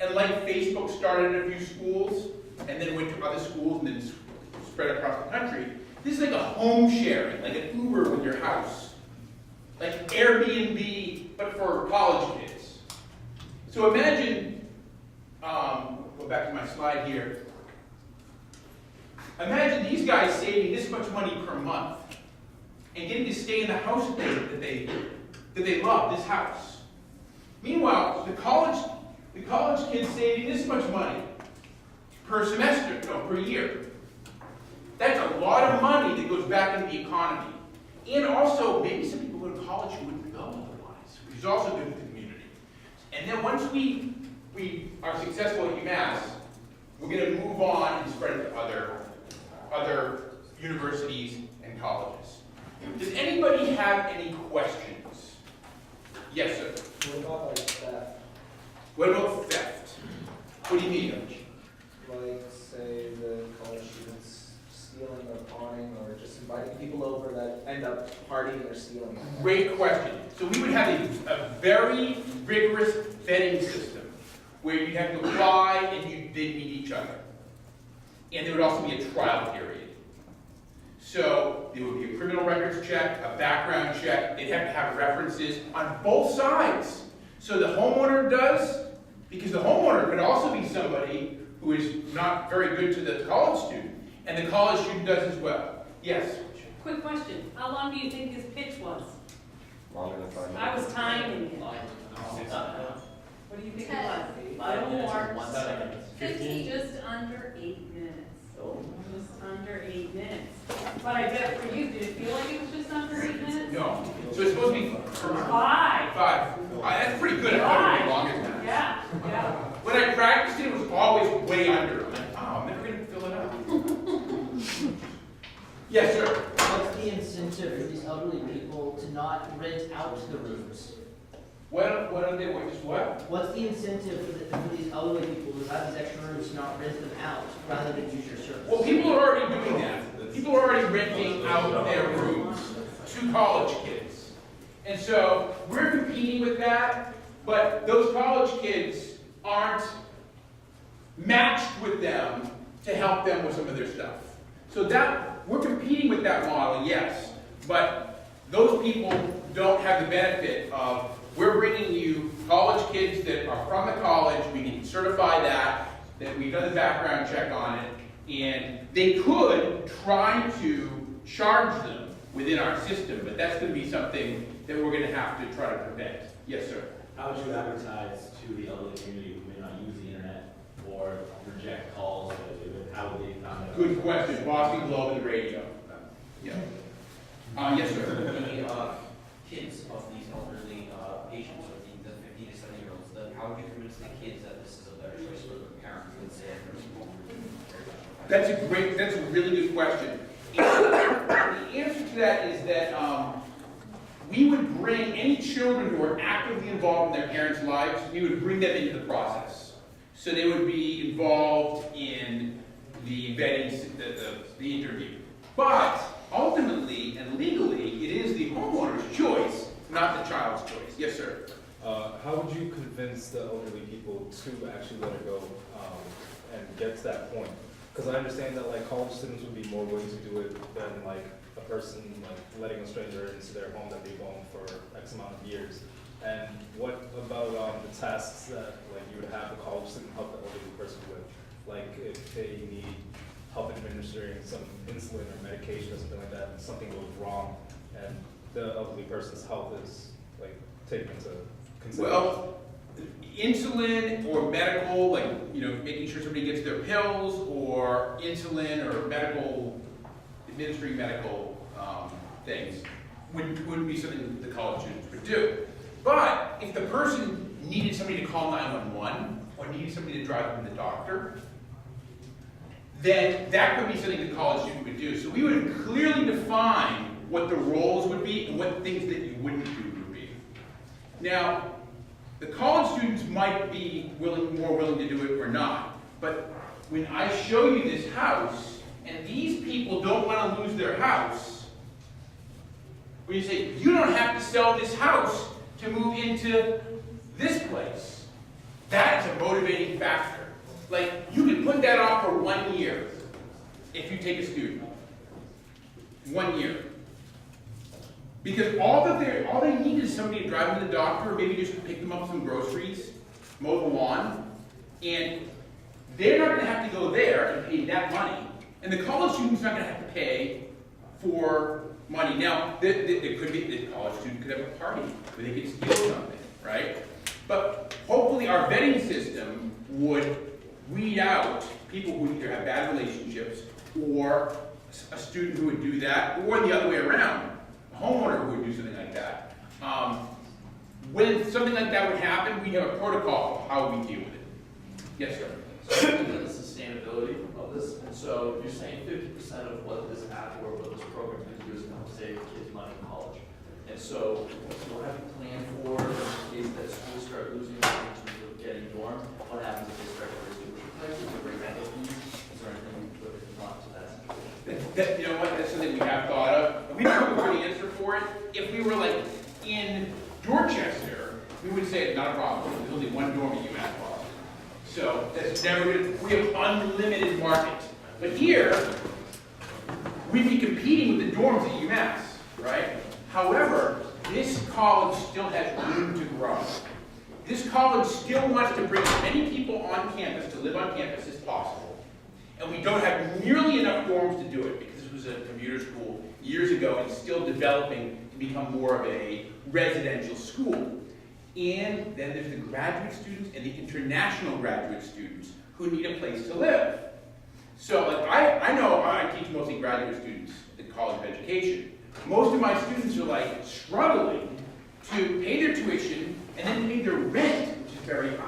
and like Facebook started in a few schools, and then went to other schools, and then spread across the country. This is like a home sharing, like an Uber with your house. Like Airbnb, but for college kids. So imagine, go back to my slide here. Imagine these guys saving this much money per month and getting to stay in the house that they love, this house. Meanwhile, the college kids saving this much money per semester, per year. That's a lot of money that goes back into the economy. And also, maybe some people go to college who wouldn't go otherwise, which is also good for the community. And then once we are successful at UMass, we're going to move on and spread it to other universities and colleges. Does anybody have any questions? Yes, sir. What about like theft? What about theft? What do you mean? Like, say the college students stealing or pawning or just inviting people over that end up partying or stealing? Great question. So we would have a very rigorous vetting system where you'd have to apply and they'd meet each other. And there would also be a trial period. So there would be a criminal records check, a background check, they'd have to have references on both sides. So the homeowner does, because the homeowner could also be somebody who is not very good to the college student, and the college student does as well. Yes? Quick question, how long do you think his pitch was? Longer than 5 minutes. I was timing it. What do you think it was? A little more. 1 second. 15, just under 8 minutes. Just under 8 minutes. But I bet for you, did it feel like it was just under 8 minutes? No. So it's supposed to be 5. 5. That's pretty good. I thought it was longer than that. Yeah, yeah. When I practiced it was always way under. I'm like, oh, I'm never going to fill it up. Yes, sir. What's the incentive for these elderly people to not rent out the rooms? What are they, what? What's the incentive for these elderly people who have these extra rooms to not rent them out rather than use your service? Well, people are already doing that. People are already renting out their rooms to college kids. And so we're competing with that, but those college kids aren't matched with them to help them with some of their stuff. So that, we're competing with that model, yes, but those people don't have the benefit of, we're bringing you college kids that are from the college, we can certify that we've done the background check on it, and they could try to charge them within our system, but that's going to be something that we're going to have to try to prevent. Yes, sir. How would you advertise to the elderly community who may not use the internet or reject calls? How would they find out? Good question. Boston Globe and the radio. Yeah. Yes, sir. The kids of these elderly patients, or the 50 to 70-year-olds, how would you convince the kids that this is a better choice for the parents than say a nursing home? That's a really good question. And the answer to that is that we would bring any children who are actively involved in their parents' lives, we would bring them into the process. So they would be involved in the vetting, the interview. But ultimately and legally, it is the homeowner's choice, not the child's choice. Yes, sir. How would you convince the elderly people to actually let it go and get to that point? Because I understand that like college students would be more willing to do it than like a person like letting a stranger into their home that they've owned for X amount of years. And what about the tasks that like you would have the college student help the elderly person with? Like if they need help administering some insulin or medication or something like that, and something goes wrong, and the elderly person's health is like taken into consideration. Well, insulin or medical, like, you know, making sure somebody gets their pills, or insulin or medical, administering medical things, wouldn't be something the college students would do. But if the person needed somebody to call 911 or needed somebody to drive them to the doctor, then that could be something the college student would do. So we would clearly define what the roles would be and what things that you wouldn't do would be. Now, the college students might be more willing to do it or not, but when I show you this house, and these people don't want to lose their house, when you say, you don't have to sell this house to move into this place, that is a motivating factor. Like, you can put that off for 1 year if you take a student. 1 year. Because all they need is somebody to drive them to the doctor, or maybe just pick them up some groceries, mow the lawn, and they're not going to have to go there and pay that money. And the college student's not going to have to pay for money. Now, there could be, the college student could have a party where they could steal something, right? But hopefully our vetting system would weed out people who either have bad relationships, or a student who would do that, or the other way around, a homeowner who would do something like that. When something like that would happen, we'd have a protocol of how we deal with it. Yes, sir. So looking at the sustainability of this, and so you're saying 50% of what this app or what this program can do is going to save kids money in college. And so what have you planned for in case that schools start losing money in terms of getting dorms? What happens if they start to reduce tuition prices or bring back those fees? Is there anything that we can want to that situation? You know what, that's something we have thought of. We don't have the answer for it. If we were like in Dorchester, we would say it's not a problem. There's only one dorm at UMass Boston. So that's never gonna, we have unlimited market. But here, we'd be competing with the dorms at UMass, right? However, this college still has room to grow. This college still wants to bring as many people on campus to live on campus as possible. And we don't have nearly enough dorms to do it because this was a commuter school years ago and still developing to become more of a residential school. And then there's the graduate students and the international graduate students who need a place to live. So like I know I teach mostly graduate students at College of Education. Most of my students are like struggling to pay their tuition and then pay their rent, which is very high.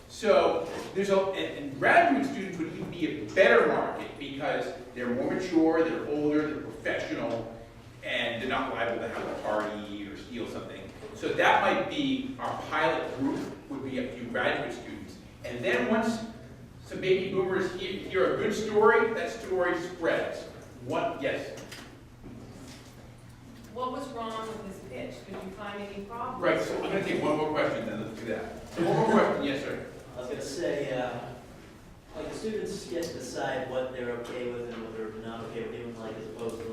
So there's and graduate students would even be a better market because they're more mature, they're older, they're professional, and they're not liable to have a party or steal something. So that might be our pilot group, would be a few graduate students. And then once some baby boomers hear a good story, that story spreads. Yes? What was wrong with this pitch? Did you find any problems? Right, so I'm gonna take one more question then, let's do that. So one more question, yes, sir. I was gonna say, like the students get to decide what they're okay with and what they're not okay with doing, like as opposed to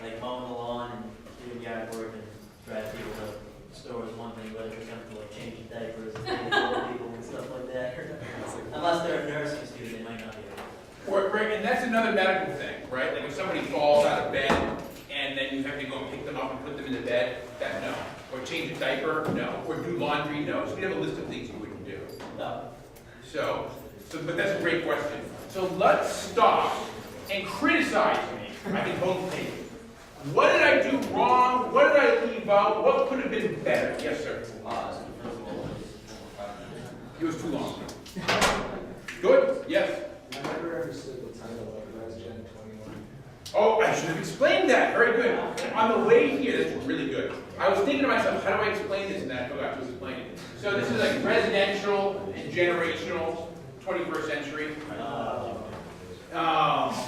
like mowing the lawn and doing yard work and driving people to stores one thing, but if it comes to like changing diapers and taking care of people and stuff like that, unless they're a nursing student, they might not be able to. Right, and that's another medical thing, right? Like if somebody falls out of bed and then you have to go and pick them up and put them in the bed, that no. Or change a diaper, no. Or do laundry, no. So we have a list of things you wouldn't do. No. But that's a great question. So let's stop and criticize me. I can totally take it. What did I do wrong? What did I leave out? What could have been better? Yes, sir. It was too long. Good? Yes. I never understood the title of Res-Gen 21. Oh, I should have explained that. Very good. On the way here, that's really good. I was thinking to myself, how do I explain this? And then I forgot to explain it. So this is like residential and generational, 21st century.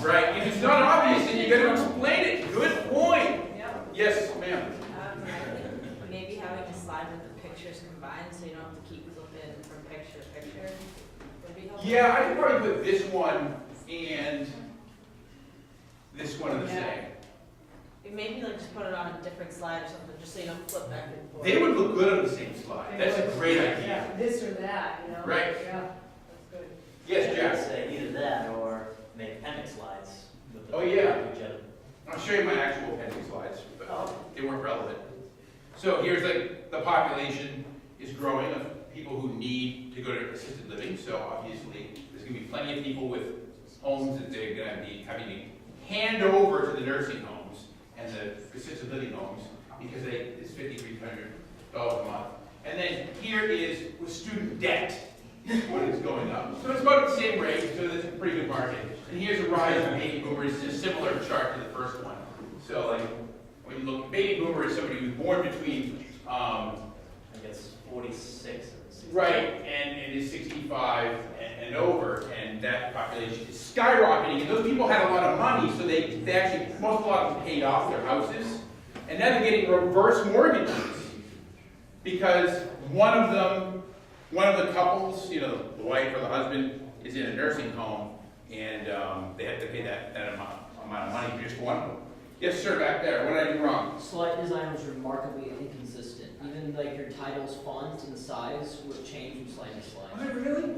Right. If it's not obvious, then you got to explain it. Good point. Yep. Yes, ma'am. Maybe having a slide with the pictures combined, so you don't have to keep flipping from picture to picture, would be helpful. Yeah, I could probably put this one and this one in the same. Maybe like just put it on a different slide or something, just so you don't flip back and forth. They would look good on the same slide. That's a great idea. Yeah, this or that, you know? Right. Yeah, that's good. Yes, I'd Jack. say either that or make appendix slides with the Oh, yeah. each other. I'll show you my actual appendix slides, but they weren't relevant. So here's like the population is growing of people who need to go to assisted living. So obviously there's going to be plenty of people with homes that they're going to be having to hand over to the nursing homes and the assisted living homes because it's $5,300 a month. And then here is with student debt, what is going up. So it's about the same rate, so that's a pretty good market. And here's a rise in baby boomers, it's a similar chart to the first one. So like, when you look, baby boomer is somebody who's born between, I guess 46 and 65. right, and it is 65 and over, and that population is skyrocketing. And those people had a lot of money, so they actually, a lot of them paid off their houses. And now they're getting reverse mortgages because one of the couples, you know, the wife or the husband is in a nursing home, and they have to pay that amount of money for just one of them. Yes, sir, back there. What did I do wrong? Slide design was remarkably inconsistent. Even like your titles, fonts, and size would change from slide to slide. Was it really?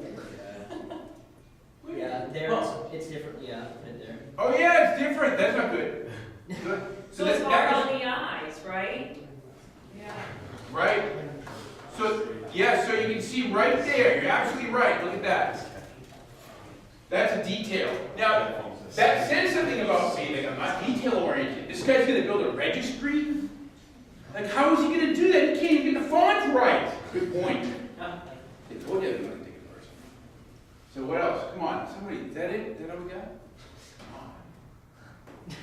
Yeah, there it's different. Yeah, right there. Oh yeah, it's different. That's not good. Good. So it's all on the eyes, right? Yeah. Right. So yeah, so you can see right there. You're absolutely right. Look at that. That's a detail. Now that says something about me. Like I'm not detail oriented. This guy's going to build a registry. Like how is he going to do that? He can't even get the font right. Good point. I told you I was going to take it personal. So what else? Come on, somebody. Is that it? Is that all we got? Come on.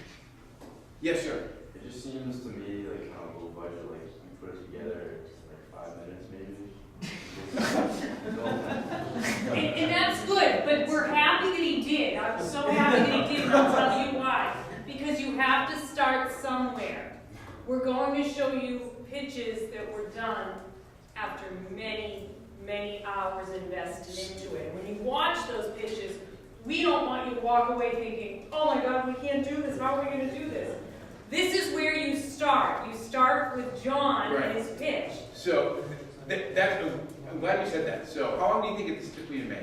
Yes, sir. It just seems to me like kind of a low budget, like you put it together in just like 5 minutes maybe. And that's good, but we're happy that he did. I'm so happy that he did, and I'll tell you why. Because you have to start somewhere. We're going to show you pitches that were done after many, many hours invested into it. When you watch those pitches, We don't want you to walk away thinking, oh my God, we can't do this, how are we gonna do this? This is where you start. You start with John and his pitch. So, I'm glad you said that. So, how long do you think it took me to make?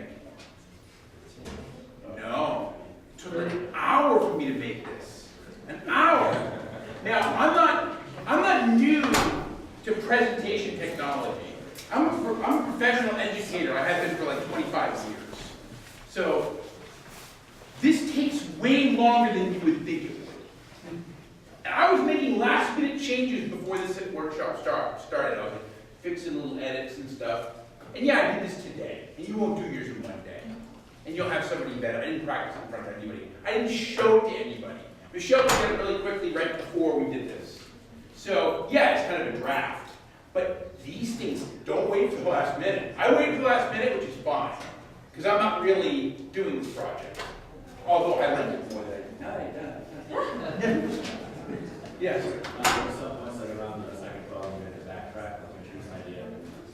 No. It took an hour for me to make this. An hour. Now, I'm not new to presentation technology. I'm a professional educator. I have been for like 25 years. So, this takes way longer than you would think it would. And I was making last minute changes before this workshop started. I was like, fixing little edits and stuff. And yeah, I did this today. And you won't do yours in one day. And you'll have somebody better. I didn't practice in front of anybody. I didn't show it to anybody. Michelle did it really quickly right before we did this. So yeah, it's kind of a draft. But these things don't wait for the last minute. I wait for the last minute, which is fine. Because I'm not really doing this project. Although I like it more than I did. Yes. Once like around the second call, you had to backtrack, like introduce an idea.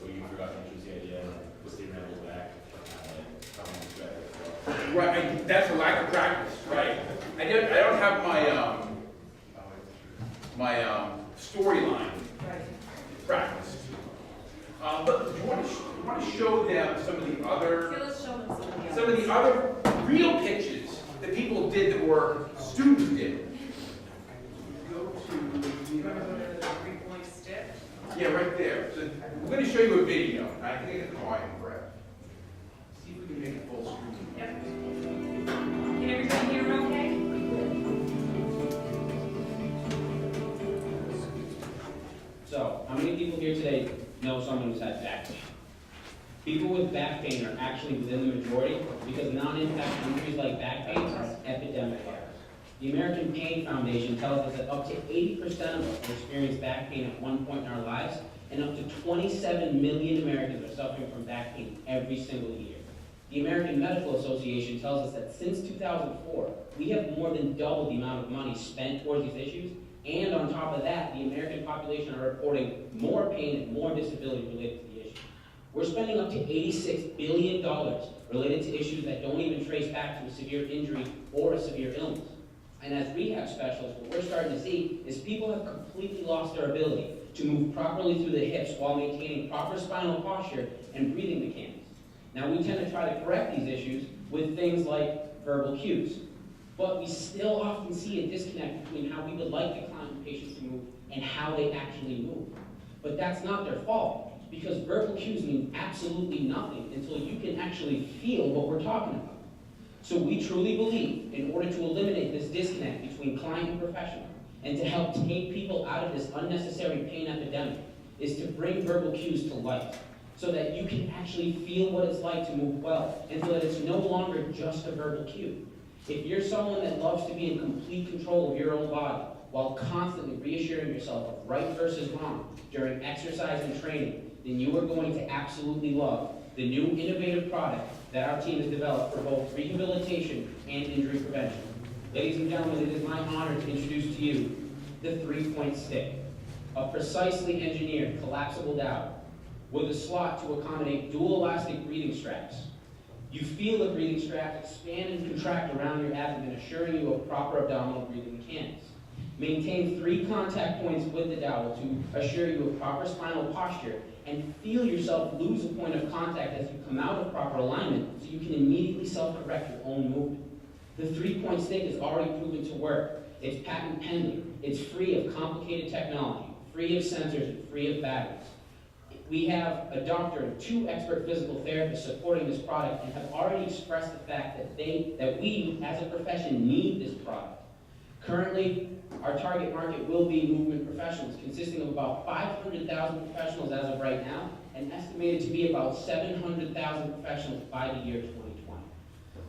So you forgot to introduce the idea, and was the ramble back, Right, that's a lack of practice, right? I don't have my storyline practiced. But do you want to show them some of the other Let's show them some of the other real pitches that people did that were students did? Go to You want to go to the 3-point stick? yeah, right there. So we're going to show you a video. I think I can volume for it. See if we can make it full screen. Yep. Can everybody hear okay? So, how many people here today know someone who's had back pain? People with back pain are actually within the majority because non-impact injuries like back pain are epidemic. The American Pain Foundation tells us that up to 80% of us experience back pain at one point in our lives, and up to 27 million Americans are suffering from back pain every single year. The American Medical Association tells us that since 2004, we have more than doubled the amount of money spent towards these issues, and on top of that, the American population are reporting more pain and more disability related to the issue. We're spending up to $86 billion related to issues that don't even trace back to a severe injury or a severe illness. And as rehab specialists, what we're starting to see is people have completely lost their ability to move properly through the hips while maintaining proper spinal posture and breathing mechanics. Now, we tend to try to correct these issues with things like verbal cues, but we still often see a disconnect between how we would like the client patients to move and how they actually move. But that's not their fault, because verbal cues mean absolutely nothing until you can actually feel what we're talking about. So we truly believe, in order to eliminate this disconnect between client and professional, and to help take people out of this unnecessary pain epidemic, is to bring verbal cues to life, so that you can actually feel what it's like to move well, and so that it's no longer just a verbal cue. If you're someone that loves to be in complete control of your own body, while constantly reassuring yourself of right versus wrong during exercise and training, then you are going to absolutely love the new innovative product that our team has developed for both rehabilitation and injury prevention. Ladies and gentlemen, it is my honor to introduce to you the 3-point stick, a precisely engineered collapsible dowel with a slot to accommodate dual elastic breathing straps. You feel the breathing straps expand and contract around your abdomen, assuring you of proper abdominal breathing mechanics. Maintain 3 contact points with the dowel to assure you of proper spinal posture, and feel yourself lose a point of contact as you come out of proper alignment so you can immediately self-correct your own movement. The 3-point stick is already proven to work. It's patent pending. It's free of complicated technology, free of sensors, and free of batteries. We have a doctor and 2 expert physical therapists supporting this product and have already expressed the fact that we, as a profession, need this product. Currently, our target market will be movement professionals, consisting of about 500,000 professionals as of right now, and estimated to be about 700,000 professionals by the year 2020.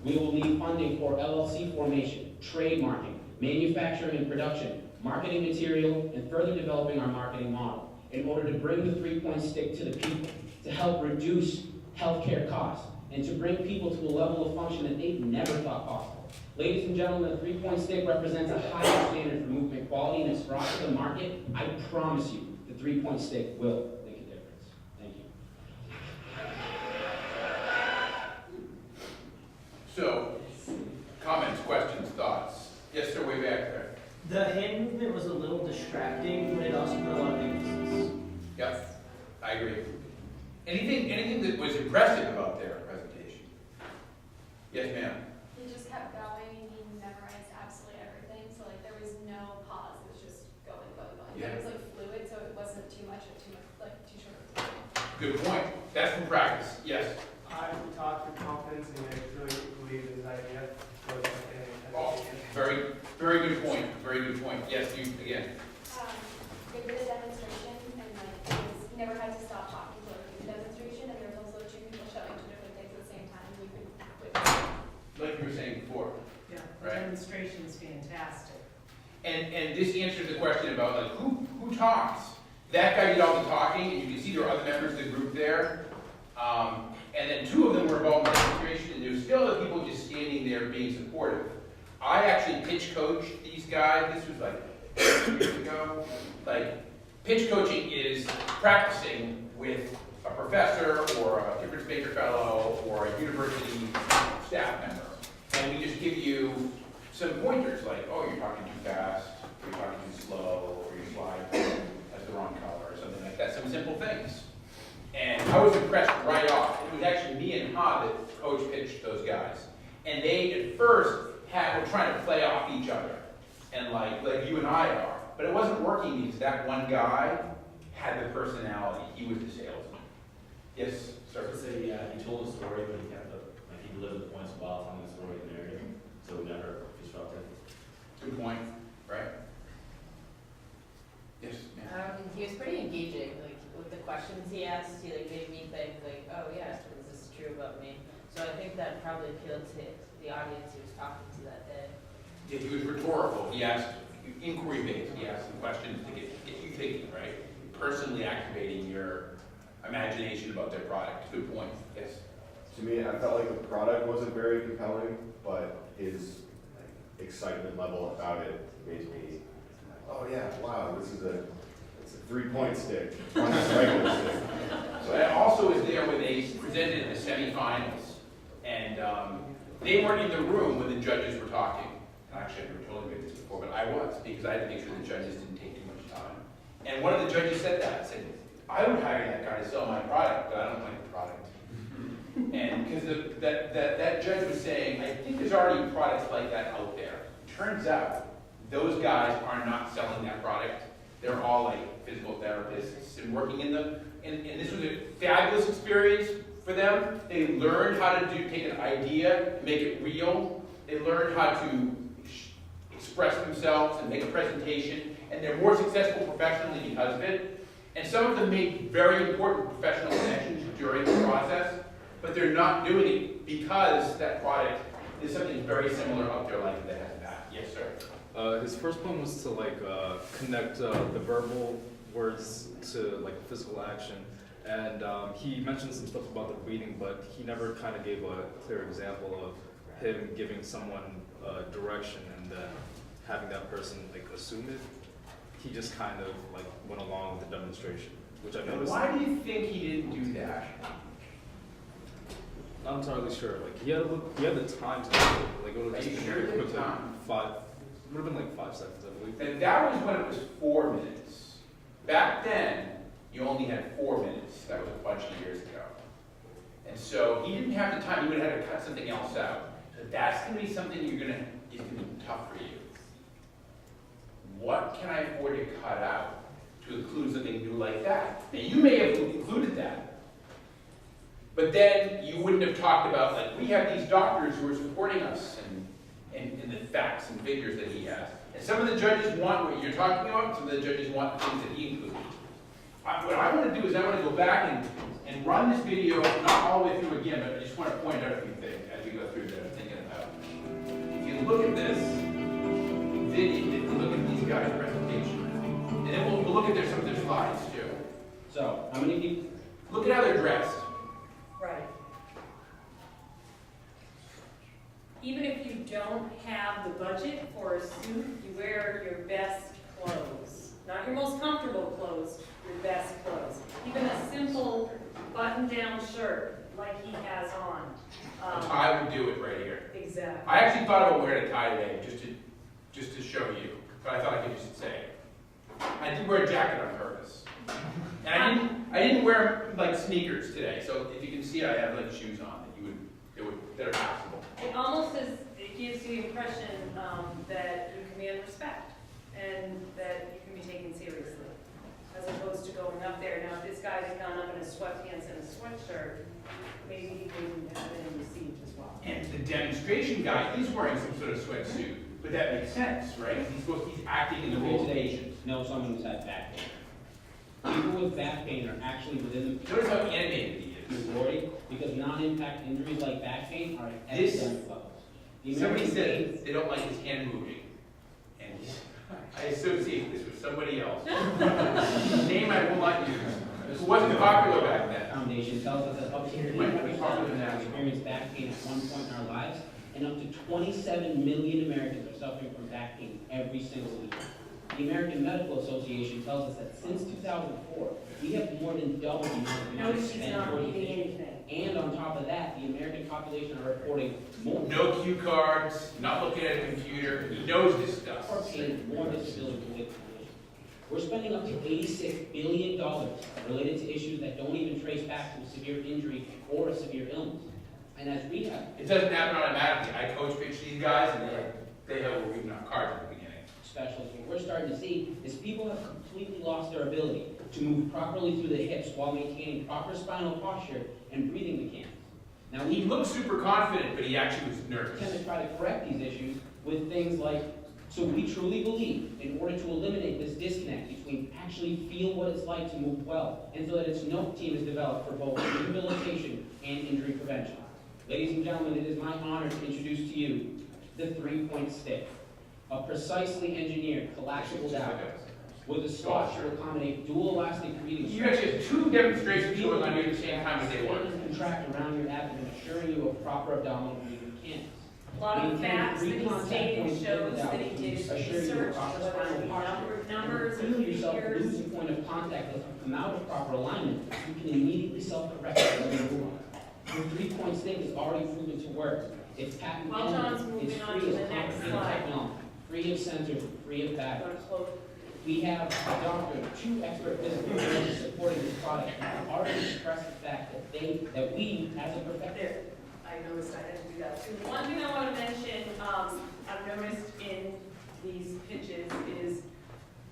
We will need funding for LLC formation, trademarking, manufacturing and production, marketing material, and further developing our marketing model in order to bring the 3-point stick to the people, to help reduce healthcare costs, and to bring people to a level of function that they've never thought possible. Ladies and gentlemen, the 3-point stick represents a higher standard for movement quality, and it's brought to the market. I promise you, the 3-point stick will make a difference. Thank you. So, The hand movement was a little distracting, but it also put a lot of emphasis. Yep, I agree. Anything that was impressive about their presentation? Yes, ma'am? He just kept going, and he memorized absolutely everything, so like there was no pause, it was just going. Yeah. It was like fluid, so it wasn't too much of too short of time. Good point. That's from practice. Yes. I talked with confidence and I really believe in his idea. So it's like Oh, very, very good point. Very good point. Yes, you again. They did a demonstration, and like he never had to stop talking to like, do the demonstration, and there was also two people showing two different things at the same time, and you could witness. Like you were saying before. Yeah, the Right. demonstration's fantastic. And this answers the question about like who talks. That guy did all the talking, and you can see there are other members of the group there. And then two of them were involved in the demonstration, and there were still other people just standing there being supportive. I actually pitch coached these guys. This was like 2 years ago. Like, pitch coaching is practicing with a professor or a DifferenceMaker fellow or a university staff member. And we just give you some pointers like, oh, you're talking too fast, or you're talking too slow, or your slide has the wrong color, or something like that. Some simple things. And I was impressed right off. It was actually me and Ha that coach pitched those guys. And they, at first, were trying to play off each other. And like you and I are. But it wasn't working because that one guy had the personality. He was the salesman. Yes, sir? So he told a story, but he kept he delivered the points while telling the story and narrative. So we never disrupted. Good point, right? Yes, ma'am. He was pretty engaging, like with the questions he asked, he like made me think like, oh yes, this is true about me. So I think that probably appealed to the audience he was talking to that day. Yeah, he was rhetorical. He asked inquiry-based. He asked some questions to get you thinking, right? Personally activating your imagination about their product. Good point. Yes. To me, I felt like the product wasn't very compelling, but his excitement level about it made me, oh yeah, wow, it's a 3-point stick. On this regular stick. So I also was there when they presented in the semifinals, and they weren't in the room when the judges were talking. Actually, I've never told you this before, but I was, because I had to make sure the judges didn't take too much time. And one of the judges said that, said, I would hire that guy to sell my product, but I don't like the product. And because that judge was saying, I think there's already products like that out there. Turns out, those guys are not selling that product. They're all like physical therapists and working in them. And this was a fabulous experience for them. They learned how to take an idea, make it real. They learned how to express themselves and make a presentation. And they're more successful professionally because of it. And some of them made very important professional connections during the process, but they're not doing it because that product is something very similar out there like that has that. Yes, sir. His first point was to like connect the verbal words to like physical action, and he mentioned some stuff about the reading, but he never kind of gave a clear example of him giving someone direction and then having that person like assume it. He just kind of like went along with the demonstration, which I noticed. Why do you think he didn't do that? Not entirely sure. Like he had the time to do it. Like it would have just been very quick, like 5. It would have been like 5 seconds, I believe. And that was when it was 4 minutes. Back then, you only had 4 minutes. That was a bunch of years ago. And so he didn't have the time. He would have had to cut something else out. So that's going to be something it's going to be tough for you. What can I afford to cut out to include something new like that? Now, you may have included that. But then you wouldn't have talked about, like, we have these doctors who are supporting us and the facts and figures that he has. And some of the judges want what you're talking about, and some of the judges want things that he included. What I want to do is I want to go back and run this video, not all the way through again, but I just want to point out a few things as we go through that I'm thinking about. If you look at this video, if you look at these guys' presentation, and then we'll look at some of their slides too. So, how many people? Look at how they're dressed. Right. Even if you don't have the budget for a suit, you wear your best clothes. Not your most comfortable clothes, your best clothes. Even a simple button-down shirt like he has on. A tie would do it right here. Exactly. I actually thought about wearing a tie today just to show you. but I thought I could just say it. I did wear a jacket on purpose. And I didn't wear like sneakers today, so if you can see, I have like shoes on that are passable. It almost it gives you the impression that you command respect and that you can be taken seriously, as opposed to going up there. Now, if this guy had gone up in his sweatpants and a sweatshirt, maybe he wouldn't have been received as well. And the demonstration guy is wearing some sort of sweatsuit, but that makes sense, right? He's acting in the role of agent. Know someone who's had back pain. People with back pain are actually within the Notice how animated he is. majority because non-impact injuries like back pain are at This- epidemic levels. The Somebody American said they don't like his hand moving, and I associate this with somebody else. Whose name I will not use, who wasn't popular back then. Foundation tells us that up to It might be 80% popular of us now. experience back pain at one point in our lives, and up to 27 million Americans are suffering from back pain every single year. The American Medical Association tells us that since 2004, we have more than doubled the amount of money Notice he's spent not for reading these issues. anything. And on top of that, the American population are reporting more No cue cards, not looking at a computer, he knows this stuff. more pain, more disability-related conditions. We're spending up to $86 billion related to issues that don't even trace back to a severe injury or a severe illness. And as we have, It doesn't happen automatically. I coach pitch these guys, and they have reading off cards at the beginning. specialists, what we're starting to see is people have completely lost their ability to move properly through the hips while maintaining proper spinal posture and breathing mechanics. Now, He we looked super confident, but he actually was nervous. tend to try to correct these issues with things like, so we truly believe, in order to eliminate this disconnect between actually feel what it's like to move well, and so that its NOPE team is developed for both rehabilitation and injury prevention. Ladies and gentlemen, it is my honor to introduce to you the 3-point stick, a precisely engineered collapsible dowel with a stalk to accommodate dual elastic breathing. You actually have two demonstrations going on here at the same time as they work. Expand and contract around your abdomen, assuring you of proper abdominal breathing mechanics. A lot of facts that he stated shows that he did research, whether it be numbers or Feel yourself figures. losing point of contact as you come out of proper alignment, you can immediately self-correct when you move on. Your 3-point stick is already proven to work. It's patent While John's pending. It's moving on free to of the next complicated slide. technology, free of sensors, free of batteries. Gonna close. We have a doctor, 2 expert physical therapists supporting this product, and already expressed the fact that we, as a profession, There, I noticed I had to do that too. One thing I want to mention, I've noticed in these pitches is,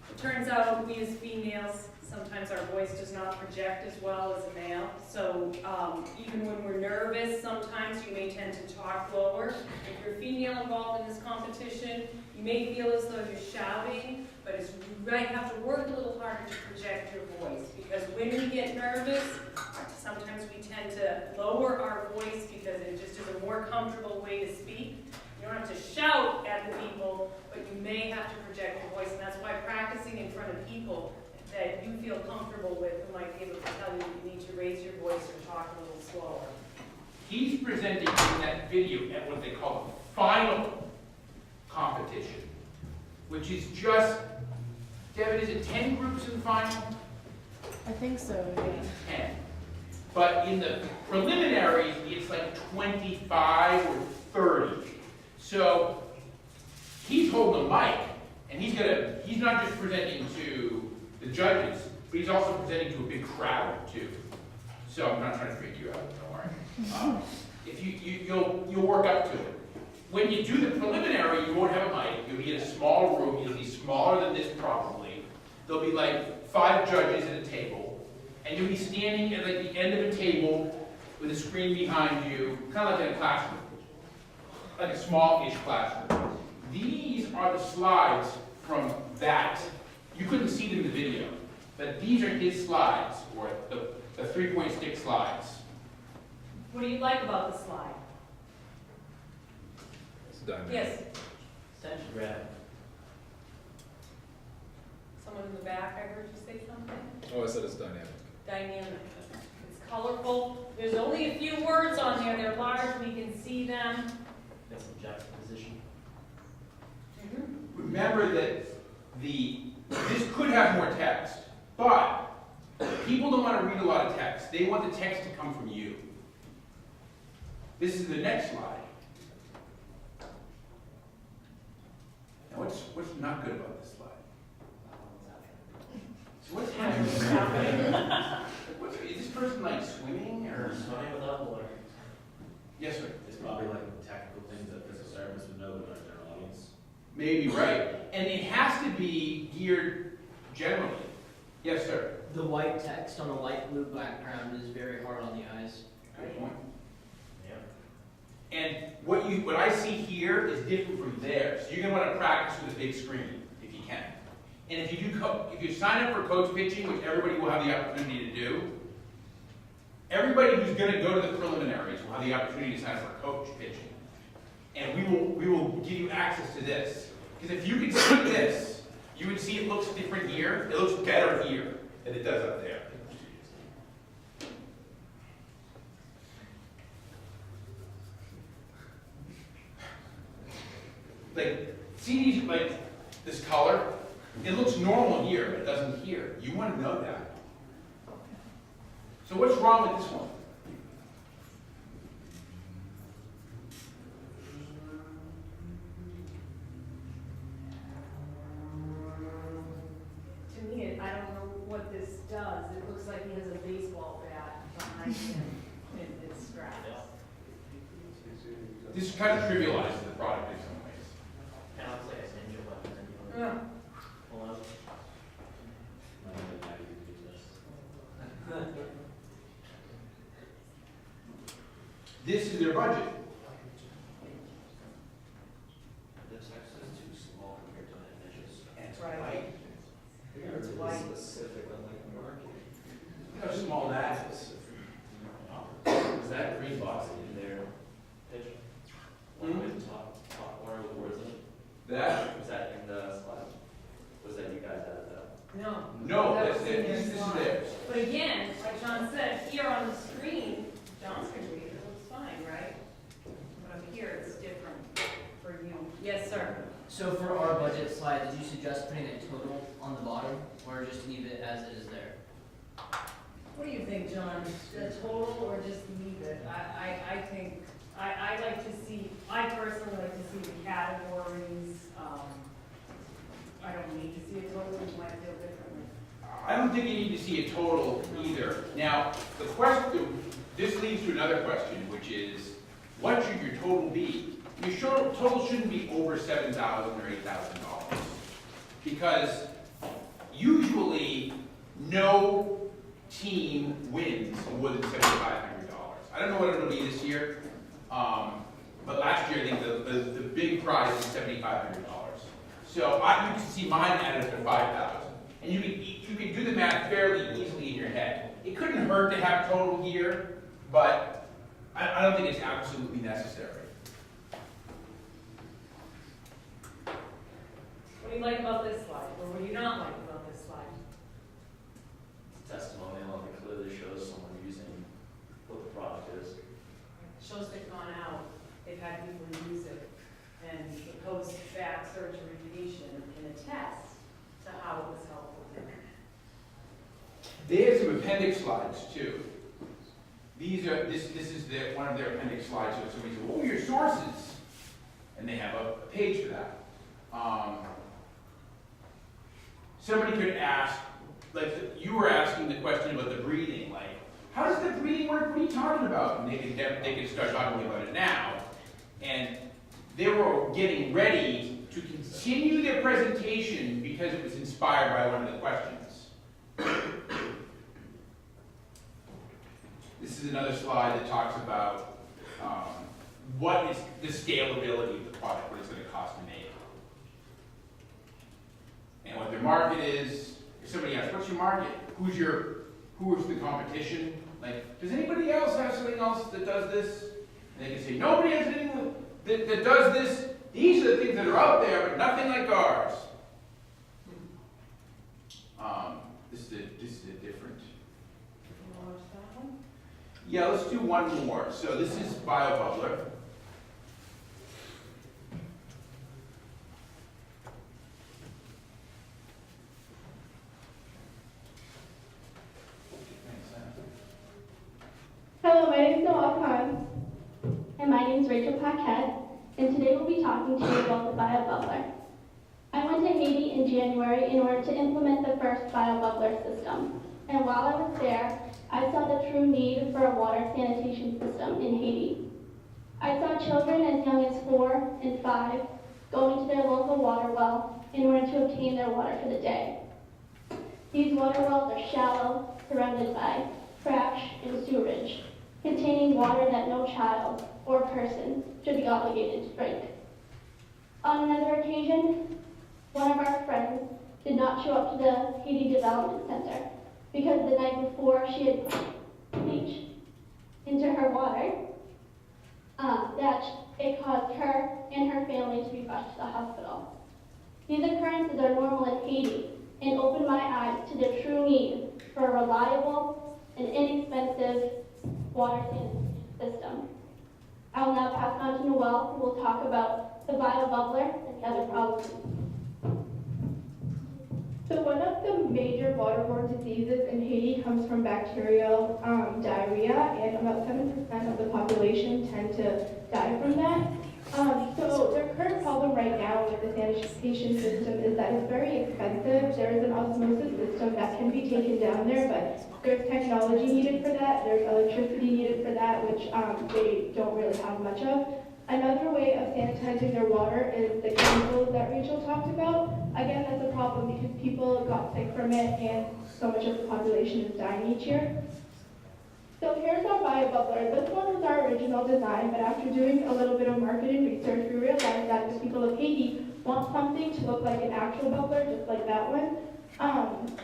it turns out we as females, sometimes our voice does not project as well as a male. So even when we're nervous, sometimes you may tend to talk lower. If you're a female involved in this competition, you may feel as though you're shouting, but you might have to work a little harder to project your voice, because when we get nervous, sometimes we tend to lower our voice because it just is a more comfortable way to speak. You don't have to shout at the people, but you may have to project your voice, and that's why practicing in front of people that you feel comfortable with, who might be able to tell you you need to raise your voice or talk a little slower. He's presenting in that video at what they call the final competition, which is just, Devin, is it 10 groups in the final? I think so, yeah. 10. But in the preliminary, it's like 25 or 30. So he's holding a mic, and he's not just presenting to the judges, but he's also presenting to a big crowd too. So I'm not trying to freak you out, don't worry. If you'll work up to it. When you do the preliminary, you won't have a mic. You'll be in a small room. It'll be smaller than this probably. There'll be like 5 judges at a table, and you'll be standing at like the end of a table with a screen behind you, kind of like in a classroom, like a small-ish classroom. These are the slides from that. You couldn't see them in the video, but these are his slides, or the 3-point stick slides. What do you like about the slide? It's dynamic. Yes, Center grab. someone in the back, I heard you say something? Oh, I said it's dynamic. Dynamic. It's colorful. There's only a few words on there. They're large. We can see them. Got some juxtaposition. Remember that this could have more text, but people don't want to read a lot of text. They want the text to come from you. This is the next slide. Now, what's not good about this slide? So what's happening? Is this person like swimming or? Swimming without water. Yes, sir. It's probably like technical things that physical therapists would know, but not general audience. Maybe right. And it has to be geared generally. Yes, sir. The white text on a light blue background is very hard on the eyes. Good point. Yeah. And what I see here is different from there. So you're gonna want to practice with a big screen if you can. And if you sign up for coach pitching, which everybody will have the opportunity to do, everybody who's going to go to the preliminaries will have the opportunity to sign up for coach pitching. And we will give you access to this. Because if you could see this, you would see it looks different here. It looks better here than it does up there. Like, see these, like, this color? It looks normal here, but it doesn't here. You want to know that. So what's wrong with this one? To me, I don't know what this does. It looks like he has a baseball bat behind him in his straps. This kind of trivializes the product in some ways. Kind of looks like a ninja weapon. Yeah. Hold on. This is their budget. This text is too small compared to the images. And it's Right. white. They're really specific on like marketing. Look how small that is. Is that green box in their pitch? One with the top corner with words in it? That? Was that in the slide? Was that you guys had that? No. No, That that's was in this their is slide. theirs. But again, like John said, here on the screen, John's gonna read it, it looks fine, right? But up here, it's different for you. Yes, sir. So for our budget slide, did you suggest putting a total on the bottom, or just leave it as it is there? What do you think, John? The total or just leave it? I think, I like to see, I personally like to see the categories. I don't need to see a total, you might feel differently. I don't think you need to see a total either. Now, the question, this leads to another question, which is, what should your total be? Your total shouldn't be over $7,000 or $8,000. Because usually, no team wins more than $7,500. I don't know what it'll be this year, but last year I think the big prize was $7,500. So you can see mine added to 5,000, and you can do the math fairly easily in your head. It couldn't hurt to have total here, but I don't think it's absolutely necessary. What do you like about this slide, or what do you not like about this slide? It's a testimonial and it clearly shows someone using what the product is. Shows they've gone out, they've had people use it, and the post-back surgery patient can attest to how it was helpful to them. They have some appendix slides too. This is one of their appendix slides. So somebody says, "Oh, your sources," and they have a page for that. Somebody could ask, like you were asking the question about the breathing, like, how does the breathing work? What are you talking about? And they could start talking about it now. And they were getting ready to continue their presentation because it was inspired by one of the questions. This is another slide that talks about what is the scalability of the product, what it's going to cost to make. And what their market is. If somebody asks, what's your market? Who is the competition? Like, does anybody else have something else that does this? And they can say, nobody has anything that does this. These are the things that are out there, but nothing like ours. This is a different. Watch that one. Yeah, let's do one more. So this is BioBubbler. Hello, my name is Noah Khan, and my name is Rachel Paquette, and today we'll be talking to you about the BioBubbler. Haiti in January in order to implement the first bio-bubbler system. And while I was there, I saw the true need for a water sanitation system in Haiti. I saw children as young as 4 and 5 going to their local water well in order to obtain their water for the day. These water wells are shallow, surrounded by trash and sewage, containing water that no child or person should be obligated to drink. On another occasion, one of our friends did not show up to the Haiti Development Center because the night before she had put bleach into her water, that it caused her and her family to be rushed to the hospital. These occurrences are normal in Haiti and opened my eyes to the true need for a reliable and inexpensive water sanitation system. I will now pass on to Lowell, who will talk about the bio-bubbler and the other problems. So one of the major waterborne diseases in Haiti comes from bacterial diarrhea, and about 7% of the population tend to die from that. So their current problem right now with the sanitation system is that it's very expensive. There is an osmosis system that can be taken down there, but there's technology needed for that. There's electricity needed for that, which they don't really have much of. Another way of sanitizing their water is the chemicals that Rachel talked about. Again, that's a problem because people got sick from it and so much of the population is dying each year. So here's our bio-bubbler. This one was our original design, but after doing a little bit of marketing research, we realized that the people of Haiti want something to look like an actual bubbler, just like that one,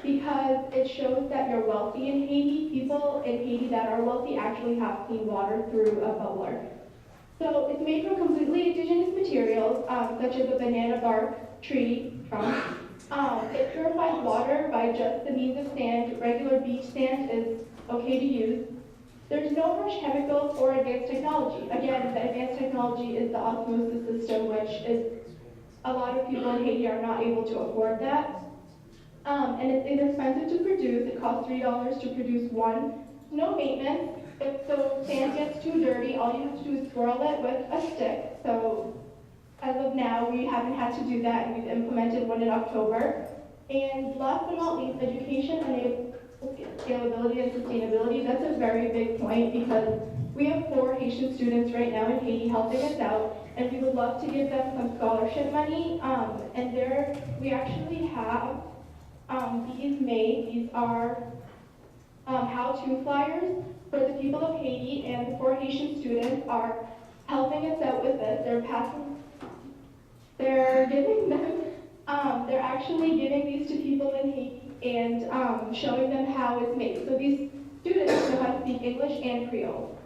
because it shows that you're wealthy in Haiti. People in Haiti that are wealthy actually have clean water through a bubbler. So it's made from completely indigenous materials, such as a banana bark tree trunk. It purifies water by just the means of sand. Regular beach sand is okay to use. There's no harsh chemicals or advanced technology. Again, the advanced technology is the osmosis system, which is a lot of people in Haiti are not able to afford that. And it's inexpensive to produce. It costs $3 to produce one. No maintenance. If the sand gets too dirty, all you have to do is swirl it with a stick. So as of now, we haven't had to do that, and we've implemented one in October. And last but not least, education and scalability and sustainability. That's a very big point because we have 4 Haitian students right now in Haiti helping us out, and we would love to give them some scholarship money. And we actually have these made. These are how-to flyers for the people of Haiti, and the 4 Haitian students are helping us out with this. They're actually giving these to people in Haiti and showing them how it's made. So these students know how to speak English and Creole.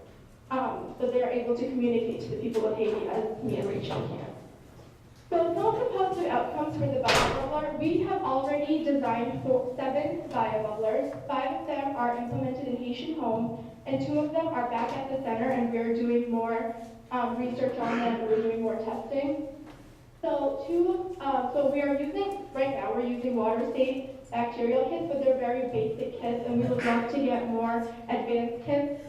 So they're able to communicate to the people of Haiti as me and Rachel can. So some of the positive outcomes for the bio-bubbler, we have already designed 7 bio-bubblers. 5 of them are implemented in Haitian homes, and 2 of them are back at the center, and we're doing more research on them, and we're doing more testing. So we are using, right now we're using water-safe bacterial kits, but they're very basic kits, and we would love to get more advanced kits.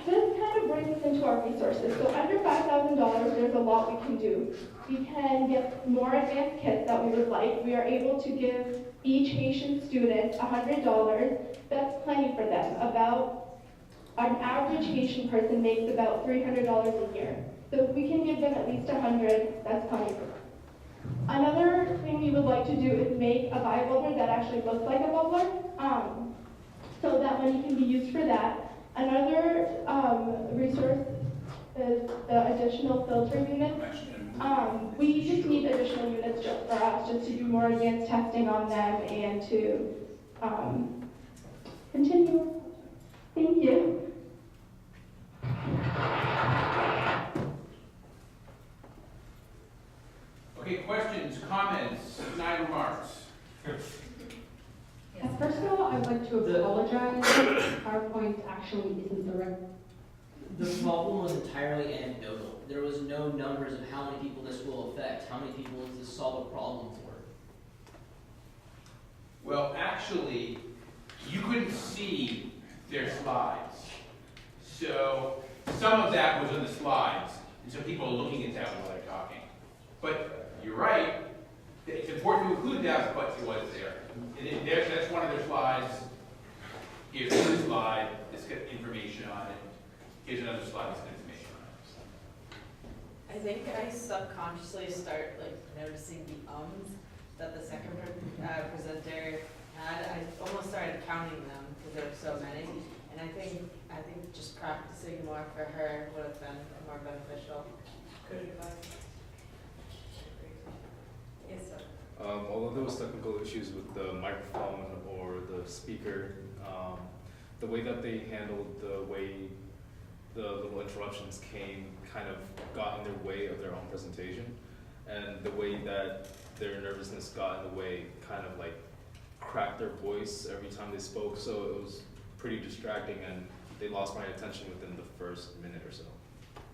This kind of brings us into our resources. So under $5,000, there's a lot we can do. We can get more advanced kits that we would like. We are able to give each Haitian student $100. That's plenty for them. About an average Haitian person makes about $300 a year. So if we can give them at least 100, that's plenty for them. Another thing we would like to do is make a bio-bubbler that actually looks like a bubbler, so that money can be used for that. Another resource is the additional filter units. We just need additional units just for us, just to do more advanced testing on them and to continue. Thank you. Okay, questions, comments, 9 remarks. First of all, I'd like to apologize. PowerPoint actually isn't the right. The problem was entirely anecdotal. There was no numbers of how many people this will affect, how many people does this solve a problem for. Well, actually, you couldn't see their slides. So some of that was on the slides, and so people are looking at that while they're talking. But you're right, it's important to include that, but it was there. That's one of their slides. Here's another slide, it's got information on it. Here's another slide, it's got information on it. I think I subconsciously start like noticing the ums that the second presenter had. I almost started counting them because there were so many. And I think just practicing more for her would have been more beneficial. Good advice. Yes, sir. Although there was technical issues with the microphone or the speaker, the way that they handled the way the little interruptions came kind of got in their way of their own presentation, and the way that their nervousness got in the way kind of like cracked their voice every time they spoke, so it was pretty distracting and they lost my attention within the first minute or so.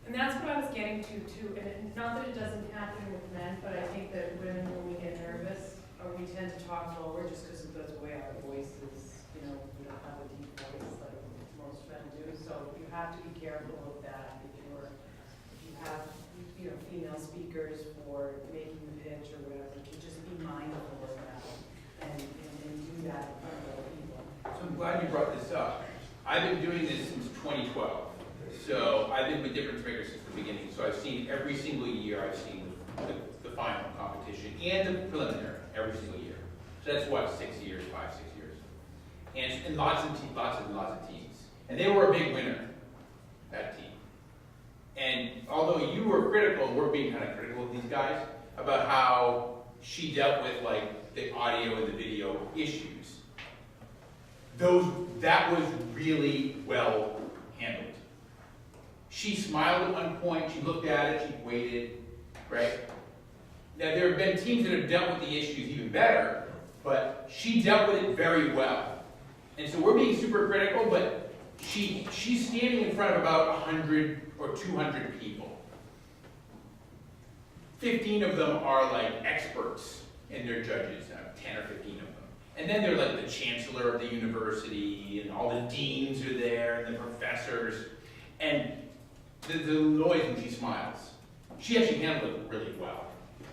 And that's what I was getting to too, and not that it doesn't happen with men, but I think that women, when we get nervous, or we tend to talk lower just because of the way our voice is, you know, we don't have a deep voice like most men do, so you have to be careful of that if you have, you know, female speakers for making the pitch or whatever, you just be mindful of that and do that in front of other people. So I'm glad you brought this up. I've been doing this since 2012. So I've been with DifferenceMaker since the beginning. So I've seen every single year, I've seen the final competition and the preliminary every single year. So that's what, 6 years, 5, 6 years. And lots of teams. And they were a big winner, that team. And although you were critical, we're being kind of critical of these guys, about how she dealt with like the audio and the video issues. That was really well handled. She smiled at one point, she looked at it, she waited, right? Now there have been teams that have dealt with the issues even better, but she dealt with it very well. And so we're being super critical, but she's standing in front of about 100 or 200 people. 15 of them are like experts and they're judges, 10 or 15 of them. And then they're like the chancellor of the university and all the deans are there and the professors. And the noise when she smiles, she actually handled it really well.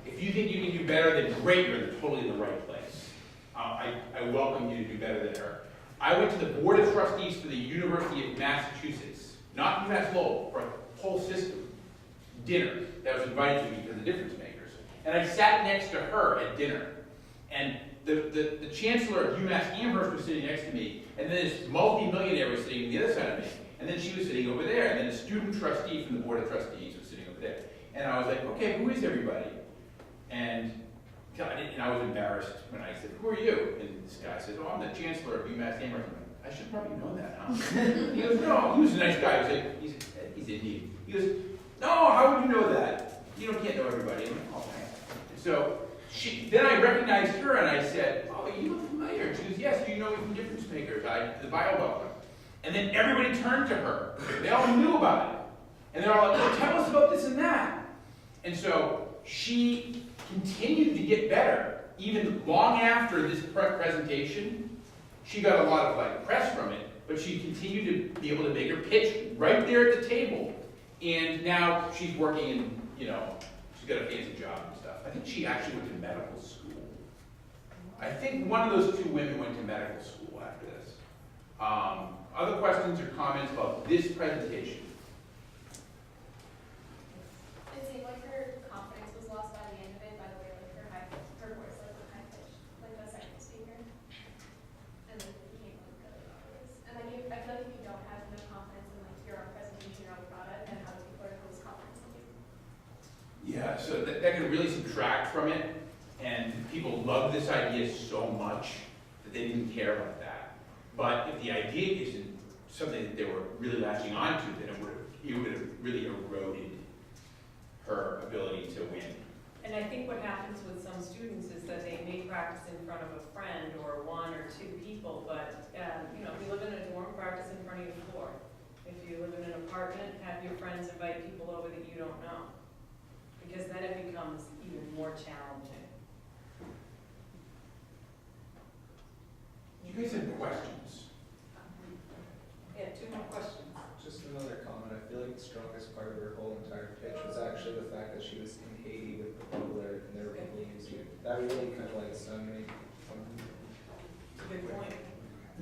If you think you can do better, then great, you're totally in the right place. I welcome you to do better than her. I went to the Board of Trustees for the University of Massachusetts, not UMass Lowell, for a whole system dinner that was invited to me because of DifferenceMakers. And I sat next to her at dinner. And the chancellor of UMass Amherst was sitting next to me, and then this multi-millionaire was sitting on the other side of me. And then she was sitting over there, and then a student trustee from the Board of Trustees was sitting over there. And I was like, okay, who is everybody? And I was embarrassed when I said, who are you? And this guy said, oh, I'm the chancellor of UMass Amherst. I'm like, I should probably know that, huh? He goes, no, he was a nice guy. He was like, he's Indian. He goes, no, how would you know that? You can't know everybody. I'm like, oh, man. So then I recognized her, and I said, oh, you look familiar. And she goes, yes, you know me from DifferenceMakers, the bio welcome. And then everybody turned to her. They all knew about it. And they're all like, oh, tell us about this and that. And so she continued to get better. Even long after this presentation, she got a lot of like press from it, but she continued to be able to make her pitch right there at the table. And now she's working in, she's got a fancy job and stuff. I think she actually went to medical school. I think one of those two women went to medical school after this. Other questions or comments about this presentation? It seemed like her confidence was lost by the end of it, by the way, like her voice was high pitched, like the second speaker. And then it became like really obvious. And like I feel like if you don't have enough confidence in like your own presentation, your own product, then how do people lose confidence in you? Yeah, so that can really subtract from it. And people love this idea so much that they didn't care about that. But if the idea isn't something that they were really latching onto, then it would have really eroded her ability to win. And I think what happens with some students is that they may practice in front of a friend or one or two people, but if you live in a dorm, practice in front of your floor. If you live in an apartment, have your friends invite people over that you don't know, because then it becomes even more challenging. You guys have questions? Yeah, 2 more questions. Just another comment. I feel like the strongest part of her whole entire pitch was actually the fact that she was in Haiti with the bubbler and they were really using it. That really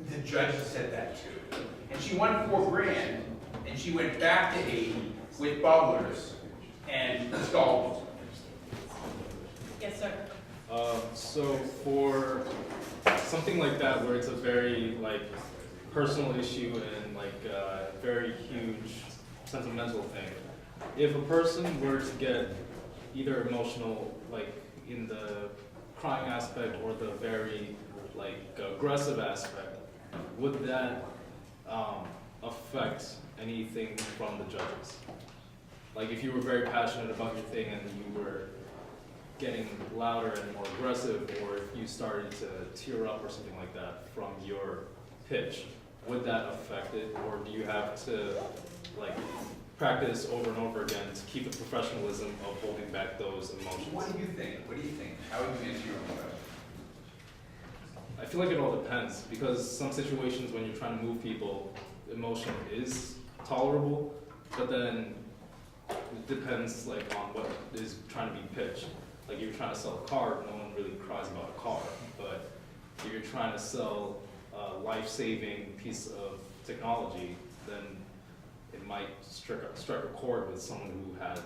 The judge said that too. And she won $4,000, and she went back to Haiti with bubblers and installed them. Yes, sir. So for something like that, where it's a very like personal issue and like a very huge sentimental thing, if a person were to get either emotional, like in the crying aspect or the very like aggressive aspect, would that affect anything from the judges? Like if you were very passionate about your thing and you were getting louder and more aggressive, or if you started to tear up or something like that from your pitch, would that affect it? Or do you have to like practice over and over again to keep the professionalism of holding back those emotions? What do you think? What do you think? How would you answer your own question? I feel like it all depends, because some situations when you're trying to move people, emotion is tolerable, but then it depends like on what is trying to be pitched. Like if you're trying to sell a car, no one really cries about a car, but if you're trying to sell a life-saving piece of technology, then it might strike a chord with someone who had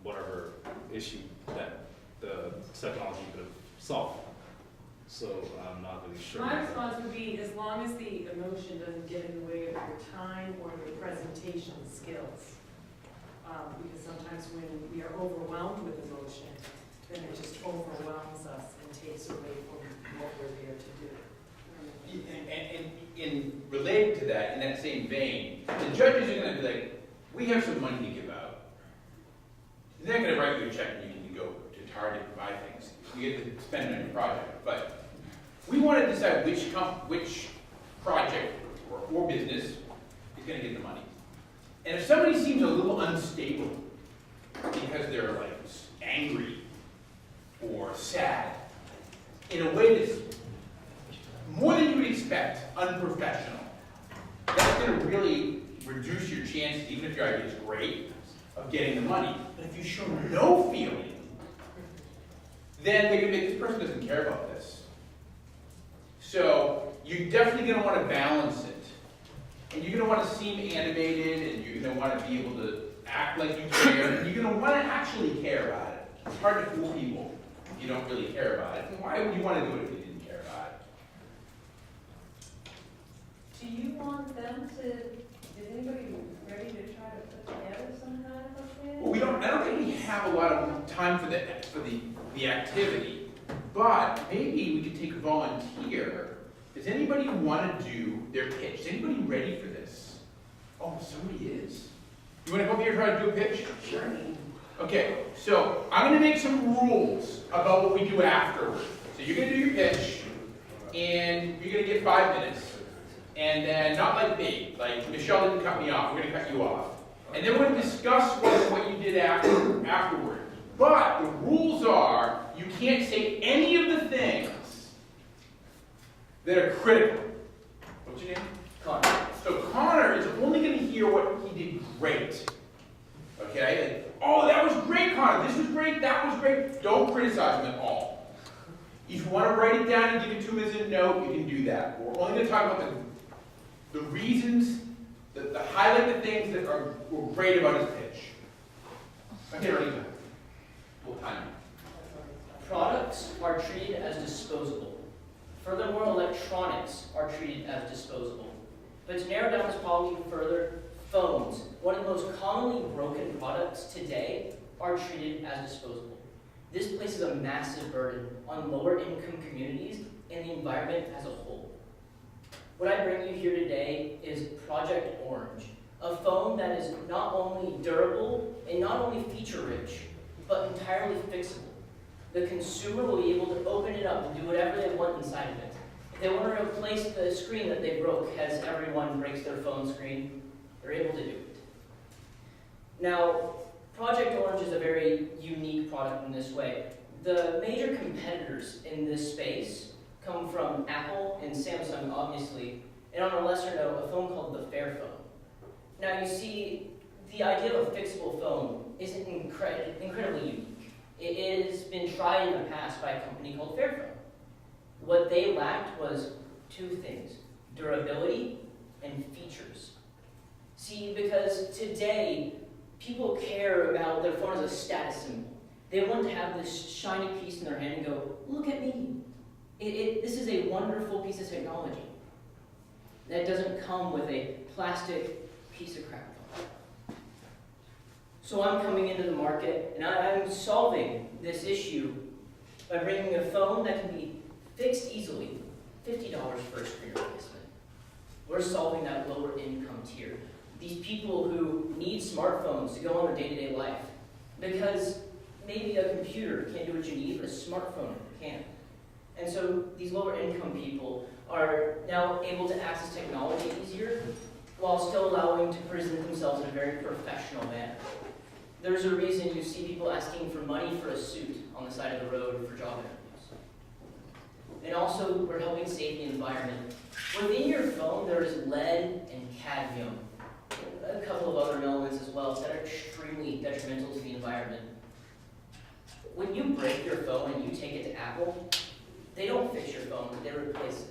whatever issue that the technology could have solved. So I'm not really sure. My response would be, as long as the emotion doesn't get in the way of your time or your presentation skills. Because sometimes when we are overwhelmed with emotion, then it just overwhelms us and takes away from what we're there to do. And related to that, in that same vein, the judges are going to be like, we have some money to give out. They're not going to write you a check and you can go to Target and buy things. You get to spend it on your project. But we want to decide which project or business is going to get the money. And if somebody seems a little unstable because they're like angry or sad, in a way that's more than you would expect, unprofessional, that's going to really reduce your chances, even if your idea is great, of getting the money. But if you show no feeling, then they're going to be, this person doesn't care about this. So you're definitely going to want to balance it. And you're going to want to seem animated, and you're going to want to be able to act like you care, and you're going to want to actually care about it. It's hard to fool people if you don't really care about it. And why would you want to do it if you didn't care about it? Do you want them to, is anybody ready to try to put together some kind of a plan? Well, I don't think we have a lot of time for the activity, but maybe we could take a volunteer. Does anybody want to do their pitch? Is anybody ready for this? Oh, somebody is. You want to come here and try to do a pitch? Sure. Okay, so I'm going to make some rules about what we do afterward. So you're going to do your pitch, and you're going to get 5 minutes. And then, not like me, like Michelle didn't cut me off, we're going to cut you off. And then we're going to discuss what you did afterward. But the rules are, you can't say any of the things that are critical. What's your name? Connor. So Connor is only going to hear what he did great. Okay? Like, oh, that was great, Connor. This was great. That was great. Don't criticize him at all. If you want to write it down and give it to him as a note, you can do that. We're only going to talk about the reasons, the highlight the things that were great about his pitch. Okay, ready? Full time. Products are treated as disposable. Furthermore, electronics are treated as disposable. But to narrow down this problem even further, phones, one of the most commonly broken products today, are treated as disposable. This places a massive burden on lower income communities and the environment as a whole. What I bring you here today is Project Orange, a phone that is not only durable and not only feature-rich, but entirely fixable. The consumer will be able to open it up and do whatever they want inside of it. If they want to replace the screen that they broke, as everyone breaks their phone screen, they're able to do it. Now, Project Orange is a very unique product in this way. The major competitors in this space come from Apple and Samsung, obviously, and on a lesser note, a phone called the Fairphone. Now, you see, the idea of a fixable phone isn't incredibly unique. It has been tried in the past by a company called Fairphone. What they lacked was two things: durability, and features. See, because today, people care about their phone as a status symbol. They want to have this shiny piece in their hand and go, look at me. This is a wonderful piece of technology that doesn't come with a plastic piece of crap. So I'm coming into the market and I'm solving this issue by bringing a phone that can be fixed easily, $50 for a screen replacement. We're solving that lower income tier. These people who need smartphones to go on their day-to-day life because maybe a computer can't do what you need, but a smartphone can. And so these lower income people are now able to access technology easier while still allowing to present themselves in a very professional manner. There's a reason you see people asking for money for a suit on the side of the road for job interviews. And also, we're helping save the environment. Within your phone, there is lead and cadmium, a couple of other elements as well that are extremely detrimental to the environment. When you break your phone and you take it to Apple, they don't fix your phone, they replace it.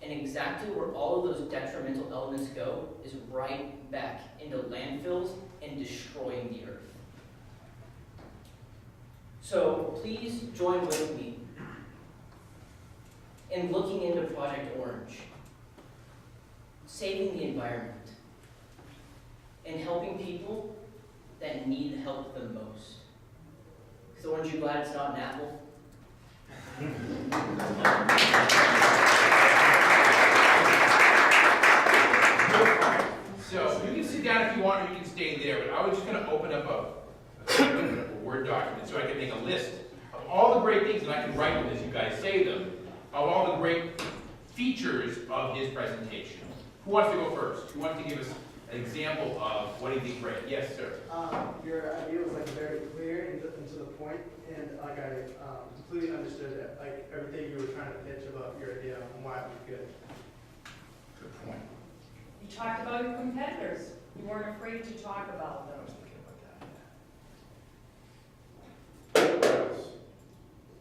And exactly where all of those detrimental elements go is right back into landfills and destroying the earth. So please join with me in looking into Project Orange, saving the environment, and helping people that need help the most. So aren't you glad it's not an apple? So you can sit down if you want, or you can stay there, but I was just going to open up a Word document so I can make a list of all the great things, and I can write them as you guys say them, of all the great features of his presentation. Who wants to go first? Who wants to give us an example of what he thinks great? Yes, sir. Your idea was like very clear and to the point, and like I completely understood it, like everything you were trying to pitch about your idea and why it was good. Good point. You talked about your competitors. You weren't afraid to talk about them.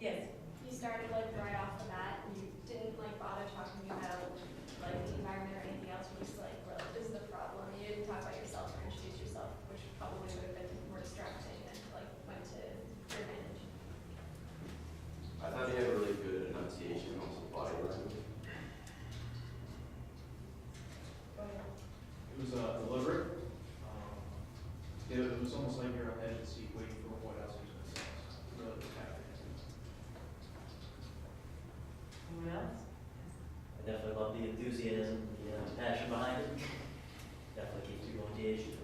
Yes. You started like right off the bat, and you didn't like bother talking about like the environment or anything else. You were just like, well, this is the problem. You didn't talk about yourself or introduce yourself, which probably would have been more distracting and like went to your advantage. I thought he had a really good enunciation on some body language. It was deliberate. It was almost like you're on the edge of the seat waiting for what else he was going to say. Really was happening. Anyone else? I definitely love the enthusiasm, the passion behind it. Definitely keeps you engaged.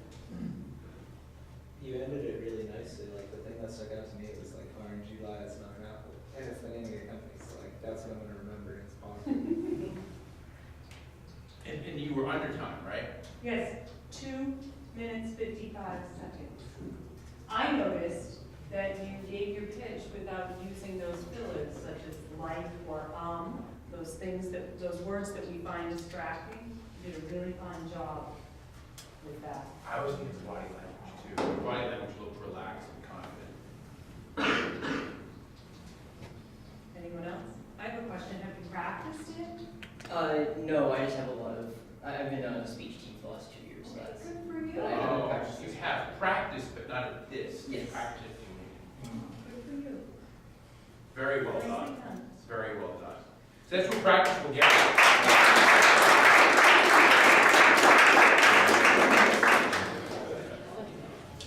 You ended it really nicely. Like the thing that stuck out to me was like Orange July is not an apple, and it's the name of your company. So like that's what I'm gonna remember. It's possible. And you were under time, right? Yes, 2 minutes, 55 seconds. I noticed that you gave your pitch without using those fillers such as like or those things that, those words that we find distracting. You did a really fine job with that. I was thinking body language too. Body language looked relaxed and confident. Anyone else? I have a question. Have you practiced it? No, I just have a lot of, I've been on a speech team for the last 2 years. That's, Good for you. but I haven't Oh, practiced you this. have practiced, but not at this. Yes. Practice. Good for you. Very well Nicely done. done. Very well done. So that's what practice will get.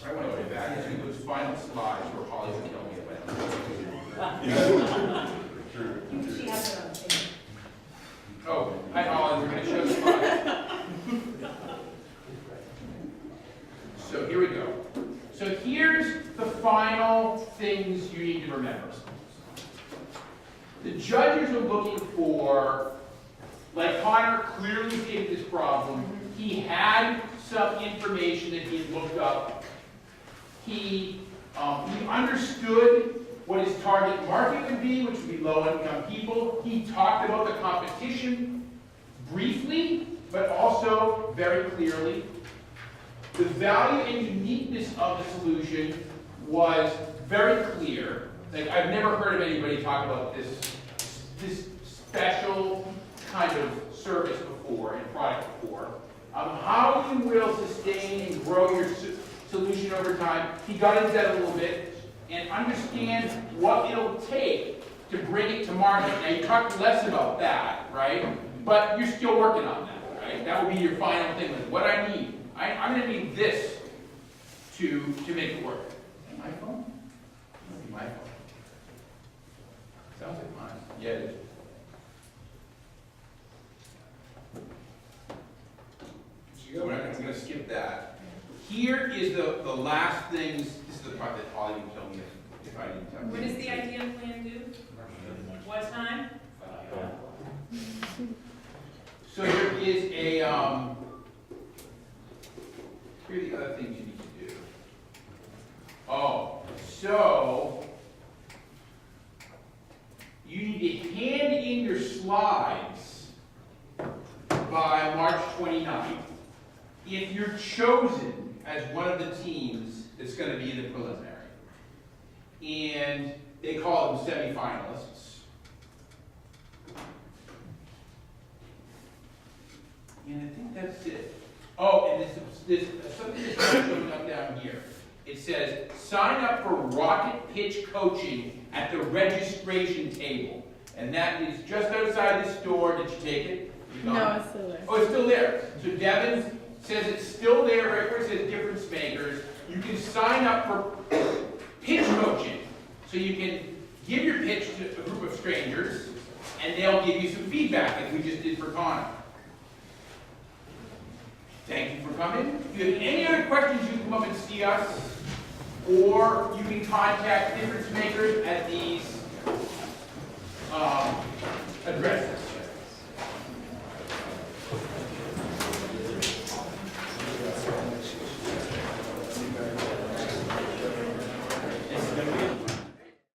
I want to go back to those final slides where Holly would tell me about. She has her own thing. Oh, hi Holly, we're going to show slides. So here we go. So here's the final things you need to remember. The judges are looking for, like Connor clearly stated this problem, he had some information that he had looked up. He understood what his target market would be, which would be low-income people. He talked about the competition briefly, but also very clearly. The value and uniqueness of the solution was very clear. Like, I've never heard of anybody talk about this special kind of service before and product before, how you will sustain and grow your solution over time. He got into that a little bit, and understand what it'll take to bring it to market. Now, you talked less about that, right? But you're still working on that, right? That will be your final thing. Like, what I need. I'm going to need this to make it work. My phone? That'd be my phone. Sounds like mine. Yeah, it is. So I'm going to skip that. Here is the last things. This is the part that Holly would tell me if I didn't tell you. What does the idea plan do? What time? So there is a, here are the other things you need to do. Oh, so you need to hand in your slides by March 29th if you're chosen as one of the teams that's going to be in the preliminary. And they call them semifinalists. And I think that's it. Oh, and there's something that's showing up down here. It says, sign up for rocket pitch coaching at the registration table. And that is just outside this door. Did you take it? No, it's still there. Oh, it's still there. So Devin says it's still there, right where it says DifferenceMakers. You can sign up for pitch coaching. So you can give your pitch to a group of strangers, and they'll give you some feedback, like we just did for Connor. Thank you for coming. If you have any other questions, you can come up and see us, or you can contact DifferenceMakers at these